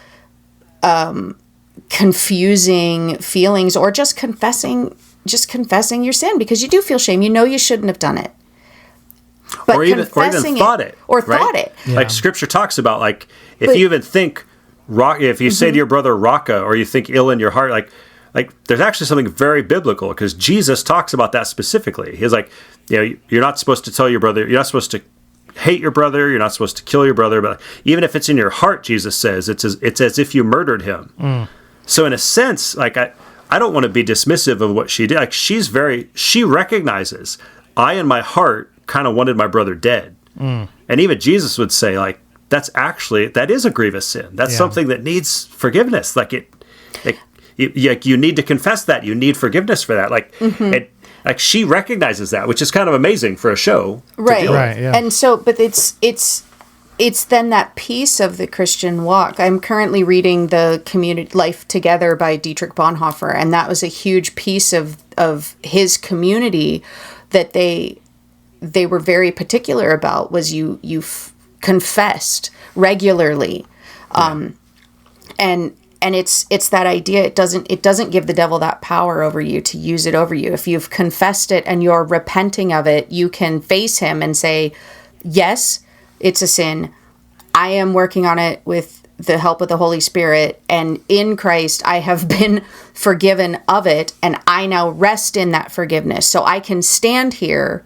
Speaker 3: confusing feelings, or just confessing your sin, because you do feel shame. You know you shouldn't have done it. But
Speaker 2: or even thought it.
Speaker 3: Thought it.
Speaker 2: Yeah. Like Scripture talks about, like, if you even think, if you say to your brother Raka, or you think ill in your heart, like there's actually something very biblical, because Jesus talks about that specifically. He's like, you're not supposed to tell your brother, you're not supposed to hate your brother, you're not supposed to kill your brother, but even if it's in your heart, Jesus says, it's as if you murdered him. So in a sense, like, I don't want to be dismissive of what she did. Like, she recognizes, I in my heart kind of wanted my brother dead. And even Jesus would say, like, that is a grievous sin. That's something that needs forgiveness. You need to confess that. You need forgiveness for that. Like, she recognizes that, which is kind of amazing for a show.
Speaker 3: Right.
Speaker 2: To deal with.
Speaker 1: Right. Yeah.
Speaker 3: And so, but it's then that piece of the Christian walk. I'm currently reading The Community Life Together by Dietrich Bonhoeffer, and that was a huge piece of his community that they were very particular about, was you confessed regularly. And it's that idea. It doesn't give the devil that power over you to use it over you. If you've confessed it and you're repenting of it, you can face him and say, yes, it's a sin. I am working on it with the help of the Holy Spirit, and in Christ I have been forgiven of it, and I now rest in that forgiveness. So I can stand here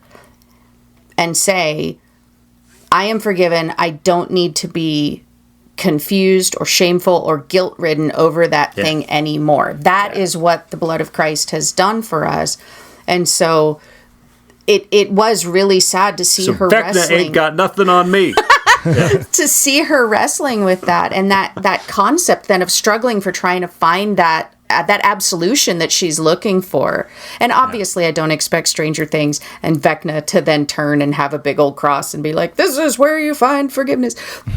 Speaker 3: and say, I am forgiven. I don't need to be confused or shameful or guilt-ridden over that thing anymore. That is what the blood of Christ has done for us. And so it was really sad to see her
Speaker 2: Vecna
Speaker 3: wrestling.
Speaker 2: ain't got nothing on me.
Speaker 3: To see her wrestling with that, and that concept then of struggling for trying to find that absolution that she's looking for. And obviously I don't expect Stranger Things and Vecna to then turn and have a big old cross and be like, this is where you find forgiveness.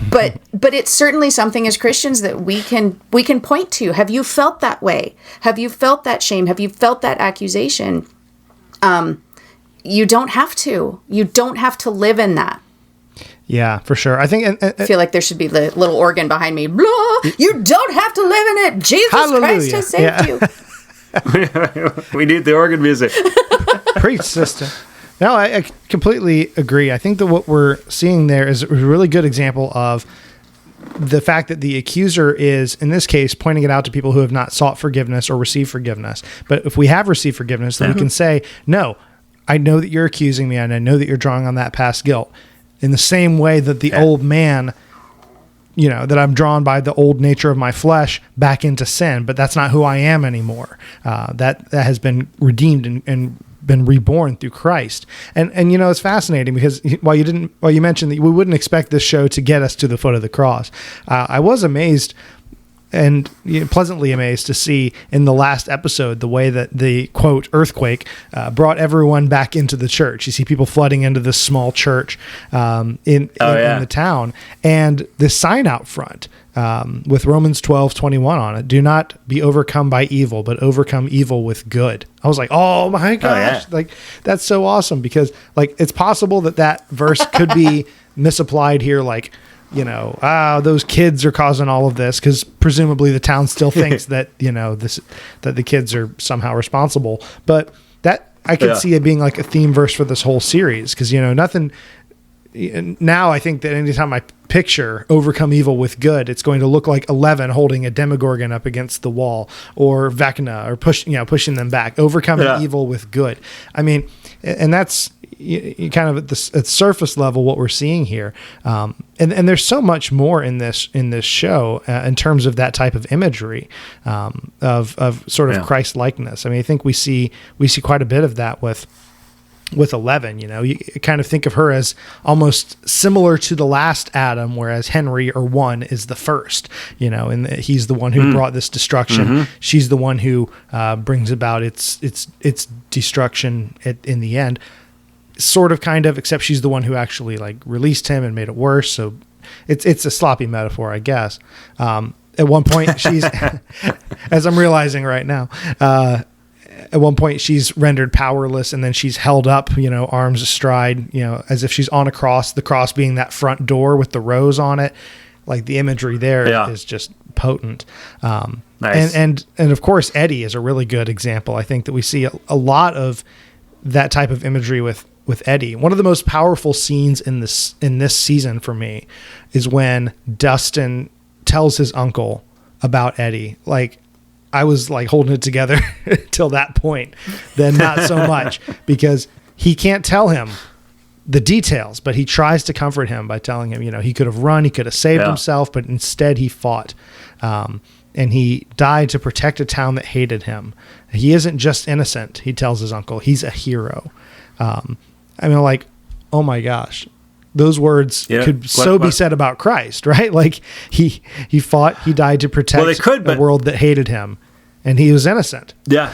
Speaker 3: But it's certainly something as Christians that we can point to. Have you felt that way? Have you felt that shame? Have you felt that accusation? You don't have to. You don't have to live in that.
Speaker 1: Yeah, for sure. I think
Speaker 3: I feel like there should be the little organ behind me. Blah, you don't have to live in it. Jesus Christ has saved you.
Speaker 2: We need the organ music.
Speaker 1: Preach, sister. No, I completely agree. I think that what we're seeing there is a really good example of the fact that the accuser is, in this case, pointing it out to people who have not sought forgiveness or received forgiveness. But if we have received forgiveness, then we can say, no, I know that you're accusing me, and I know that you're drawing on that past guilt. In the same way that the old man, that I'm drawn by the old nature of my flesh back into sin, but that's not who I am anymore. That has been redeemed and been reborn through Christ. And it's fascinating because while you mentioned that we wouldn't expect this show to get us to the foot of the cross, I was amazed and pleasantly amazed to see in the last episode the way that the quote earthquake brought everyone back into the church. You see people flooding into this small church in the town, and this sign out front with Romans 12:21 on it: "Do not be overcome by evil, but overcome evil with good." I was like, "Oh my gosh!" Like, that's so awesome, because like it's possible that verse could be misapplied here, like, those kids are causing all of this, because presumably the town still thinks that, that the kids are somehow responsible. But that I could see it being like a theme verse for this whole series, because, nothing. Now I think that anytime I picture overcome evil with good, it's going to look like 11 holding a Demogorgon up against the wall, or Vecna, or pushing them back, overcoming evil with good. I mean, and that's you kind of at the surface level what we're seeing here. And there's so much more in this show in terms of that type of imagery of sort of Christ likeness. I mean, I think we see quite a bit of that with 11. You kind of think of her as almost similar to the last Adam, whereas Henry, or one, is the first, and he's the one who brought this destruction. Mm-hmm. She's the one who brings about its destruction in the end, sort of, kind of, except she's the one who actually like released him and made it worse. So it's a sloppy metaphor, I guess. At one point she's, as I'm realizing right now, at one point she's rendered powerless, and then she's held up, arms astride, as if she's on a cross, the cross being that front door with the rose on it. Like, the imagery there is just potent. Nice. And of course, Eddie is a really good example. I think that we see a lot of that type of imagery with Eddie. One of the most powerful scenes in this season for me is when Dustin tells his uncle about Eddie. Like, I was like holding it together till that point, then not so much, because he can't tell him the details, but he tries to comfort him by telling him, he could have run, he could have saved himself, but instead he fought. And he died to protect a town that hated him. He isn't just innocent, he tells his uncle. He's a hero. I mean, like, oh my gosh, those words could be said about Christ, right? Like, he fought, he died to protect a world that hated him, and he was innocent. Yeah.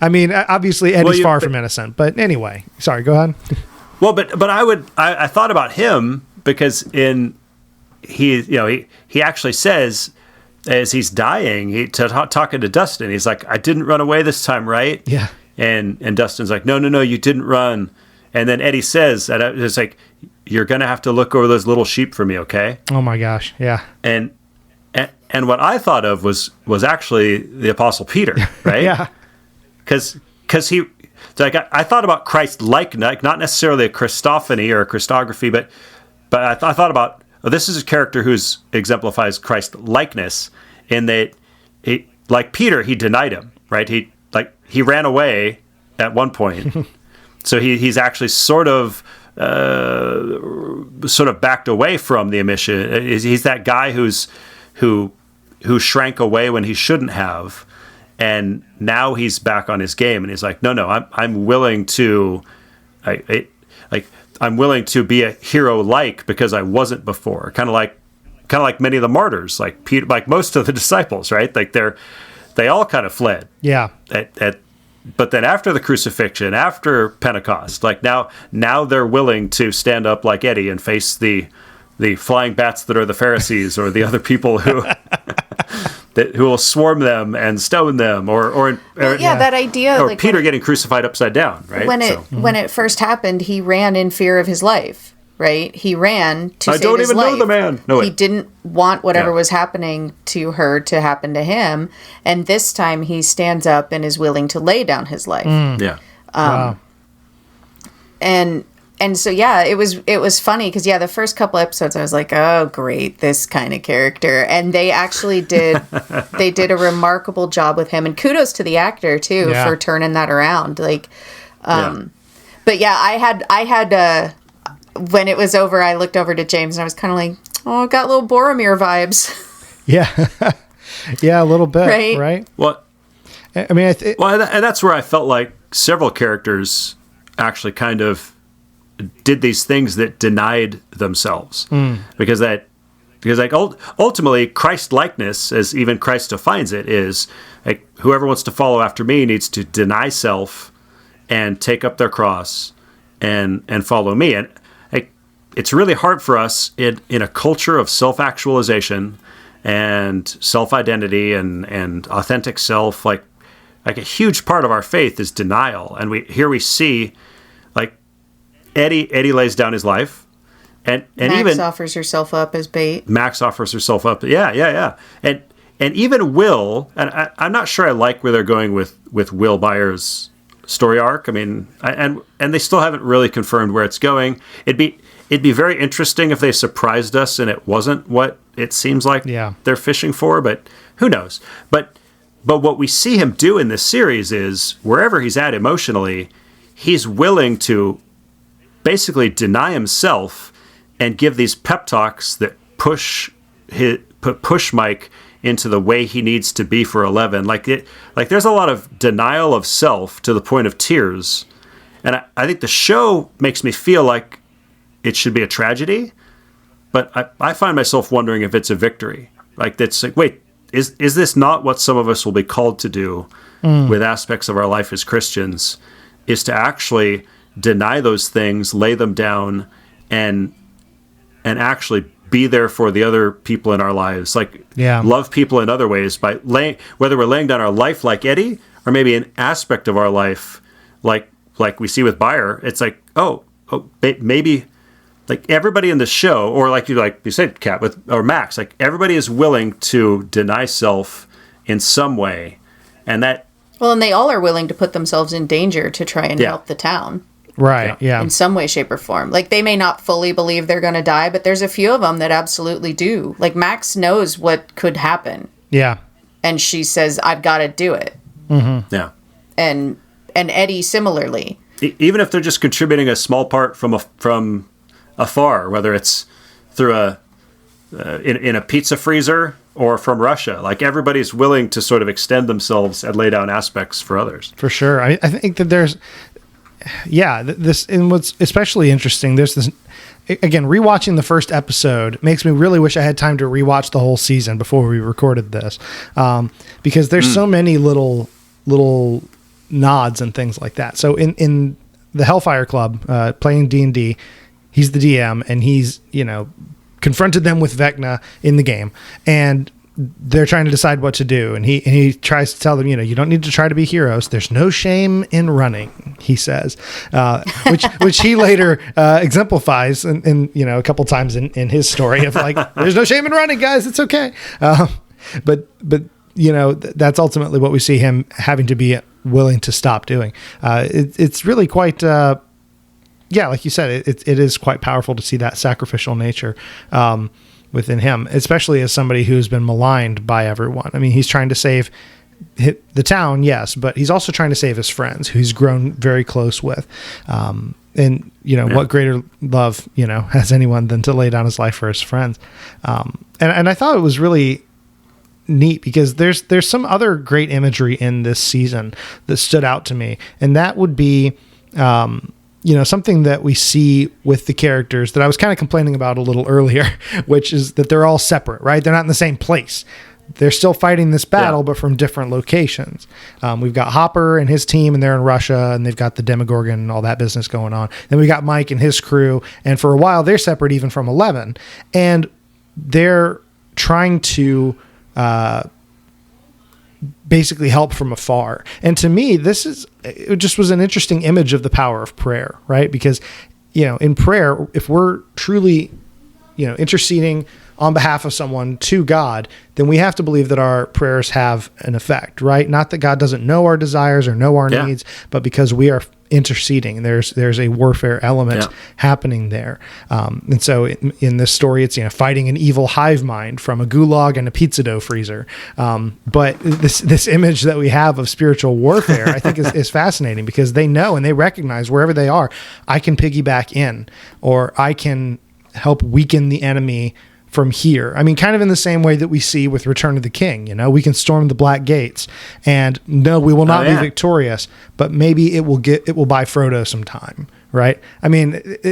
Speaker 1: I mean, obviously Eddie's far from innocent, but anyway, sorry, go ahead.
Speaker 2: Well, but I thought about him because he actually says, as he's dying, talking to Dustin, he's like, "I didn't run away this time, right?" Yeah. And Dustin's like, no, you didn't run. And then Eddie says, it's like, "You're going to have to look over those little sheep for me, okay?" Oh my gosh, yeah. And what I thought of was actually the Apostle Peter, right? Yeah. Because he, like, I thought about Christ like not necessarily a Christophany or a Christography, but I thought about this is a character who's exemplifies Christ likeness in that he, like Peter, he denied him, right? He ran away at one point. So he's actually sort of backed away from the mission. He's that guy who shrank away when he shouldn't have, and now he's back on his game, and he's like, no, I'm willing to, I'm willing to be a hero because I wasn't before. Kind of like many of the martyrs, like Peter, like most of the disciples, right? Like they all kind of fled.
Speaker 1: Yeah.
Speaker 2: But then after the crucifixion, after Pentecost, like now they're willing to stand up like Eddie and face the flying bats that are the Pharisees or the other people who who will swarm them and stone them, or
Speaker 3: that idea,
Speaker 2: or
Speaker 3: like
Speaker 2: Peter getting crucified upside down, right?
Speaker 3: When it first happened, he ran in fear of his life, right? He ran to save his life. I don't even know the man. No,
Speaker 2: he
Speaker 3: didn't want whatever was happening to her to happen to him, and this time he stands up and is willing to lay down his life.
Speaker 2: Yeah.
Speaker 1: Wow.
Speaker 3: And so it was funny because the first couple episodes I was like, oh great, this kind of character, and they actually did a remarkable job with him, and kudos to the actor too for turning that around. Like, but I had when it was over, I looked over to James and I was kind of like, oh, I got little Boromir vibes.
Speaker 1: Yeah, yeah, a little bit, right?
Speaker 2: Well,
Speaker 1: I mean,
Speaker 2: and that's where I felt like several characters actually kind of did these things that denied themselves, because like ultimately Christ likeness, as even Christ defines it, is like whoever wants to follow after me needs to deny self and take up their cross and follow me. And like, it's really hard for us in a culture of self-actualization and self-identity and authentic self. Like a huge part of our faith is denial, and we see like Eddie lays down his life, and
Speaker 3: Max
Speaker 2: even
Speaker 3: offers herself up as bait.
Speaker 2: Max offers herself up. Yeah. And even Will, and I'm not sure I like where they're going with Will Byers' story arc. I mean, and they still haven't really confirmed where it's going. It'd be very interesting if they surprised us and it wasn't what it seems like they're fishing for, but who knows? But what we see him do in this series is wherever he's at emotionally, he's willing to basically deny himself and give these pep talks that push Mike into the way he needs to be for 11. Like there's a lot of denial of self to the point of tears, and I think the show makes me feel like it should be a tragedy, but I find myself wondering if it's a victory. Like that's like, wait, is this not what some of us will be called to do with aspects of our life as Christians? Is to actually deny those things, lay them down, and actually be there for the other people in our lives. Like love people in other ways by whether we're laying down our life like Eddie, or maybe an aspect of our life like we see with Byer. It's like, maybe like everybody in the show, or like you said, Kat, or Max, like everybody is willing to deny self in some way, and that.
Speaker 3: Well, and they all are willing to put themselves in danger to try and help the town.
Speaker 1: Right, yeah.
Speaker 3: In some way, shape, or form. Like, they may not fully believe they're going to die, but there's a few of them that absolutely do. Like, Max knows what could happen.
Speaker 1: Yeah.
Speaker 3: And she says, I've got to do it.
Speaker 1: Mm-hmm.
Speaker 2: Yeah.
Speaker 3: And Eddie similarly.
Speaker 2: Even if they're just contributing a small part from afar, whether it's through in a pizza freezer or from Russia, like everybody's willing to sort of extend themselves and lay down aspects for others.
Speaker 1: For sure. I think that there's, this, and what's especially interesting, there's this, again, rewatching the first episode makes me really wish I had time to rewatch the whole season before we recorded this. Because there's so many little nods and things like that. So in the Hellfire Club, playing D&D, he's the DM, and he's, confronted them with Vecna in the game, and they're trying to decide what to do. And he tries to tell them, you don't need to try to be heroes. There's no shame in running, he says, which he later exemplifies in a couple times in his story of like, there's no shame in running, guys. It's okay. But that's ultimately what we see him having to be willing to stop doing. It's really quite yeah, like you said, it is quite powerful to see that sacrificial nature within him, especially as somebody who's been maligned by everyone. I mean, he's trying to save the town, yes, but he's also trying to save his friends who he's grown very close with. And, what greater love, has anyone than to lay down his life for his friends. And I thought it was really neat because there's some other great imagery in this season that stood out to me. And that would be, something that we see with the characters that I was kind of complaining about a little earlier, which is that they're all separate, right? They're not in the same place. They're still fighting this battle, but from different locations. We've got Hopper and his team, and they're in Russia, and they've got the Demogorgon and all that business going on. Then we got Mike and his crew, and for a while they're separate even from 11, and they're trying to basically help from afar. And to me, it just was an interesting image of the power of prayer, right? Because in prayer, if we're truly interceding on behalf of someone to God, then we have to believe that our prayers have an effect, right? Not that God doesn't know our desires or know our needs, but because we are interceding, there's a warfare element happening there. And so in this story, it's fighting an evil hive mind from a gulag and a pizza dough freezer. But this image that we have of spiritual warfare, I think is fascinating because they know and they recognize wherever they are, I can piggyback in, or I can help weaken the enemy from here. I mean, kind of in the same way that we see with Return of the King, we can storm the Black Gates and no, we will not be victorious, but maybe it will buy Frodo some time. Right. I mean,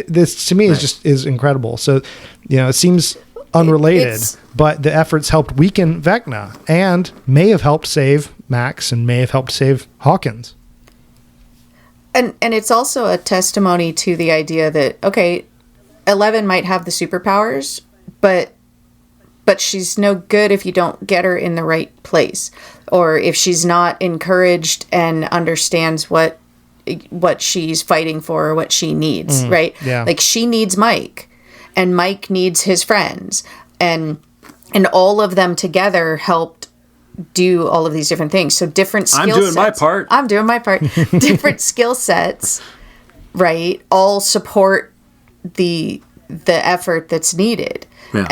Speaker 1: this to me is incredible. So, it seems unrelated, but the efforts helped weaken Vecna and may have helped save Max and may have helped save Hawkins.
Speaker 3: And it's also a testimony to the idea that, okay, 11 might have the superpowers, but she's no good if you don't get her in the right place, or if she's not encouraged and understands what she's fighting for or what she needs, right?
Speaker 1: Yeah.
Speaker 3: Like she needs Mike, and Mike needs his friends, and all of them together helped do all of these different things. So different skill sets.
Speaker 2: I'm doing my part.
Speaker 3: Different skill sets, right? All support the effort that's needed. Yeah.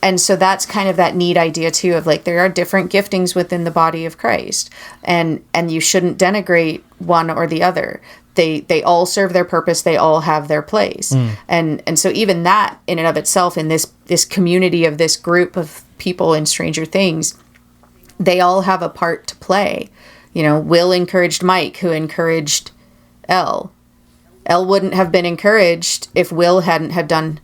Speaker 3: And so that's kind of that neat idea too of like there are different giftings within the body of Christ, and you shouldn't denigrate one or the other. They all serve their purpose. They all have their place. And so even that in and of itself, in this community of this group of people in Stranger Things, they all have a part to play. Will encouraged Mike, who encouraged Elle. Elle wouldn't have been encouraged if Will hadn't have done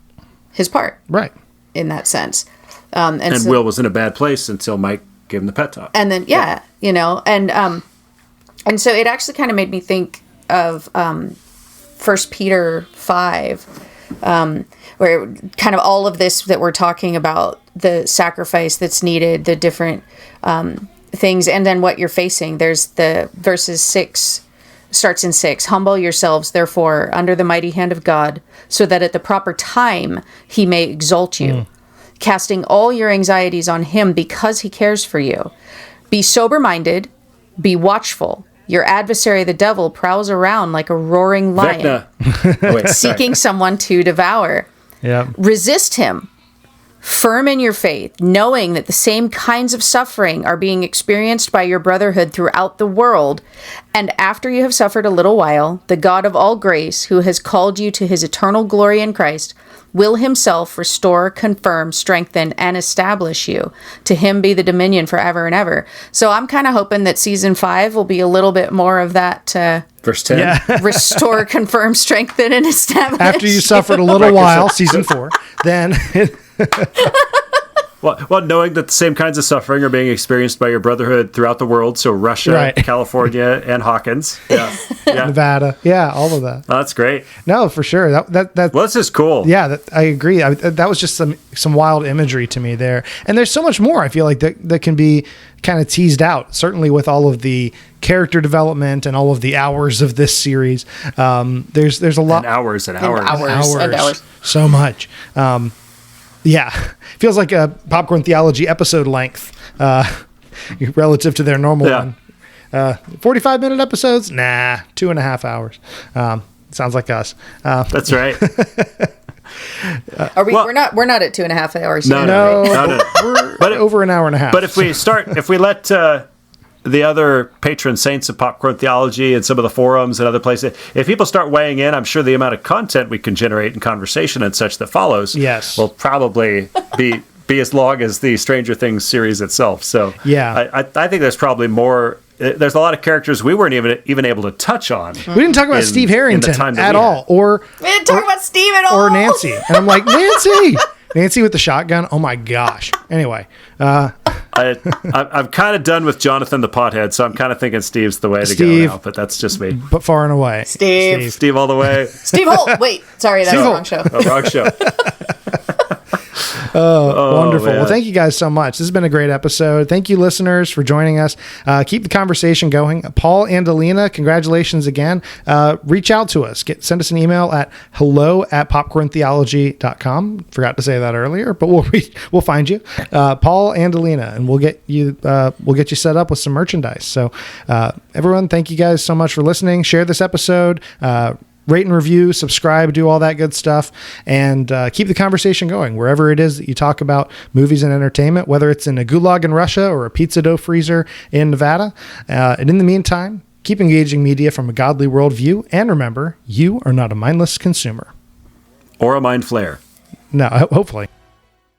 Speaker 3: his part.
Speaker 1: Right.
Speaker 3: In that sense.
Speaker 2: And so, Will was in a bad place until Mike gave him the pet talk.
Speaker 3: And then, and so it actually kind of made me think of 1 Peter 5, where kind of all of this that we're talking about, the sacrifice that's needed, the different things, and then what you're facing. There's the verses 6, starts in 6. Humble yourselves, therefore, under the mighty hand of God, so that at the proper time he may exalt you, casting all your anxieties on him because he cares for you. Be sober-minded, be watchful. Your adversary, the devil, prowls around like a roaring lion, seeking someone to devour.
Speaker 1: Yeah.
Speaker 3: Resist him, firm in your faith, knowing that the same kinds of suffering are being experienced by your brotherhood throughout the world. And after you have suffered a little while, the God of all grace, who has called you to his eternal glory in Christ, will himself restore, confirm, strengthen, and establish you. To him be the dominion forever and ever. So I'm kind of hoping that season 5 will be a little bit more of that.
Speaker 2: Verse 10.
Speaker 1: Yeah.
Speaker 3: Restore, confirm, strengthen, and establish.
Speaker 1: After you suffered a little while, season 4, then...
Speaker 2: Well, knowing that the same kinds of suffering are being experienced by your brotherhood throughout the world, so Russia, California, and Hawkins,
Speaker 1: Nevada, all of that.
Speaker 2: Oh, that's great.
Speaker 1: No, for sure. That
Speaker 2: well, this is cool.
Speaker 1: Yeah, I agree. That was just some wild imagery to me there, and there's so much more. I feel like that can be kind of teased out. Certainly with all of the character development and all of the hours of this series, there's a lot.
Speaker 2: And
Speaker 1: hours. So much. Yeah, feels like a Popcorn Theology episode length relative to their normal one. 45-minute episodes? Nah, 2.5 hours. Sounds like us.
Speaker 2: That's right.
Speaker 3: Are we? We're not at 2.5 hours.
Speaker 2: No,
Speaker 3: yet,
Speaker 2: no,
Speaker 3: right?
Speaker 2: no.
Speaker 1: We're
Speaker 2: But
Speaker 1: over an hour and a half.
Speaker 2: But if we let the other patron saints of Popcorn Theology and some of the forums and other places, if people start weighing in, I'm sure the amount of content we can generate and conversation and such that follows will probably be as long as the Stranger Things series itself. So
Speaker 1: yeah,
Speaker 2: I think there's probably more. There's a lot of characters we weren't even able to touch on.
Speaker 1: We didn't talk about Steve Harrington at all, or
Speaker 3: we didn't talk about Steve at all,
Speaker 1: or Nancy. And I'm like, Nancy with the shotgun. Oh my gosh. Anyway,
Speaker 2: I'm kind of done with Jonathan the pothead, so I'm kind of thinking Steve's the way to go now. But that's just me.
Speaker 1: But far and away,
Speaker 3: Steve
Speaker 2: all the way.
Speaker 3: Steve Holt. Wait, sorry, that's the wrong show.
Speaker 2: Wrong show.
Speaker 1: Wonderful.
Speaker 2: Man.
Speaker 1: Well, thank you guys so much. This has been a great episode. Thank you, listeners, for joining us. Keep the conversation going. Paul and Alina, congratulations again. Reach out to us. Send us an email at hello@popcorntheology.com. Forgot to say that earlier, but we'll find you, Paul and Alina, and we'll get you set up with some merchandise. So, everyone, thank you guys so much for listening. Share this episode. Rate and review, subscribe, do all that good stuff, and keep the conversation going wherever it is that you talk about movies and entertainment, whether it's in a gulag in Russia or a pizza dough freezer in Nevada. And in the meantime, keep engaging media from a godly worldview, and remember, you are not a mindless consumer.
Speaker 2: Or a mind flare.
Speaker 1: No, hopefully.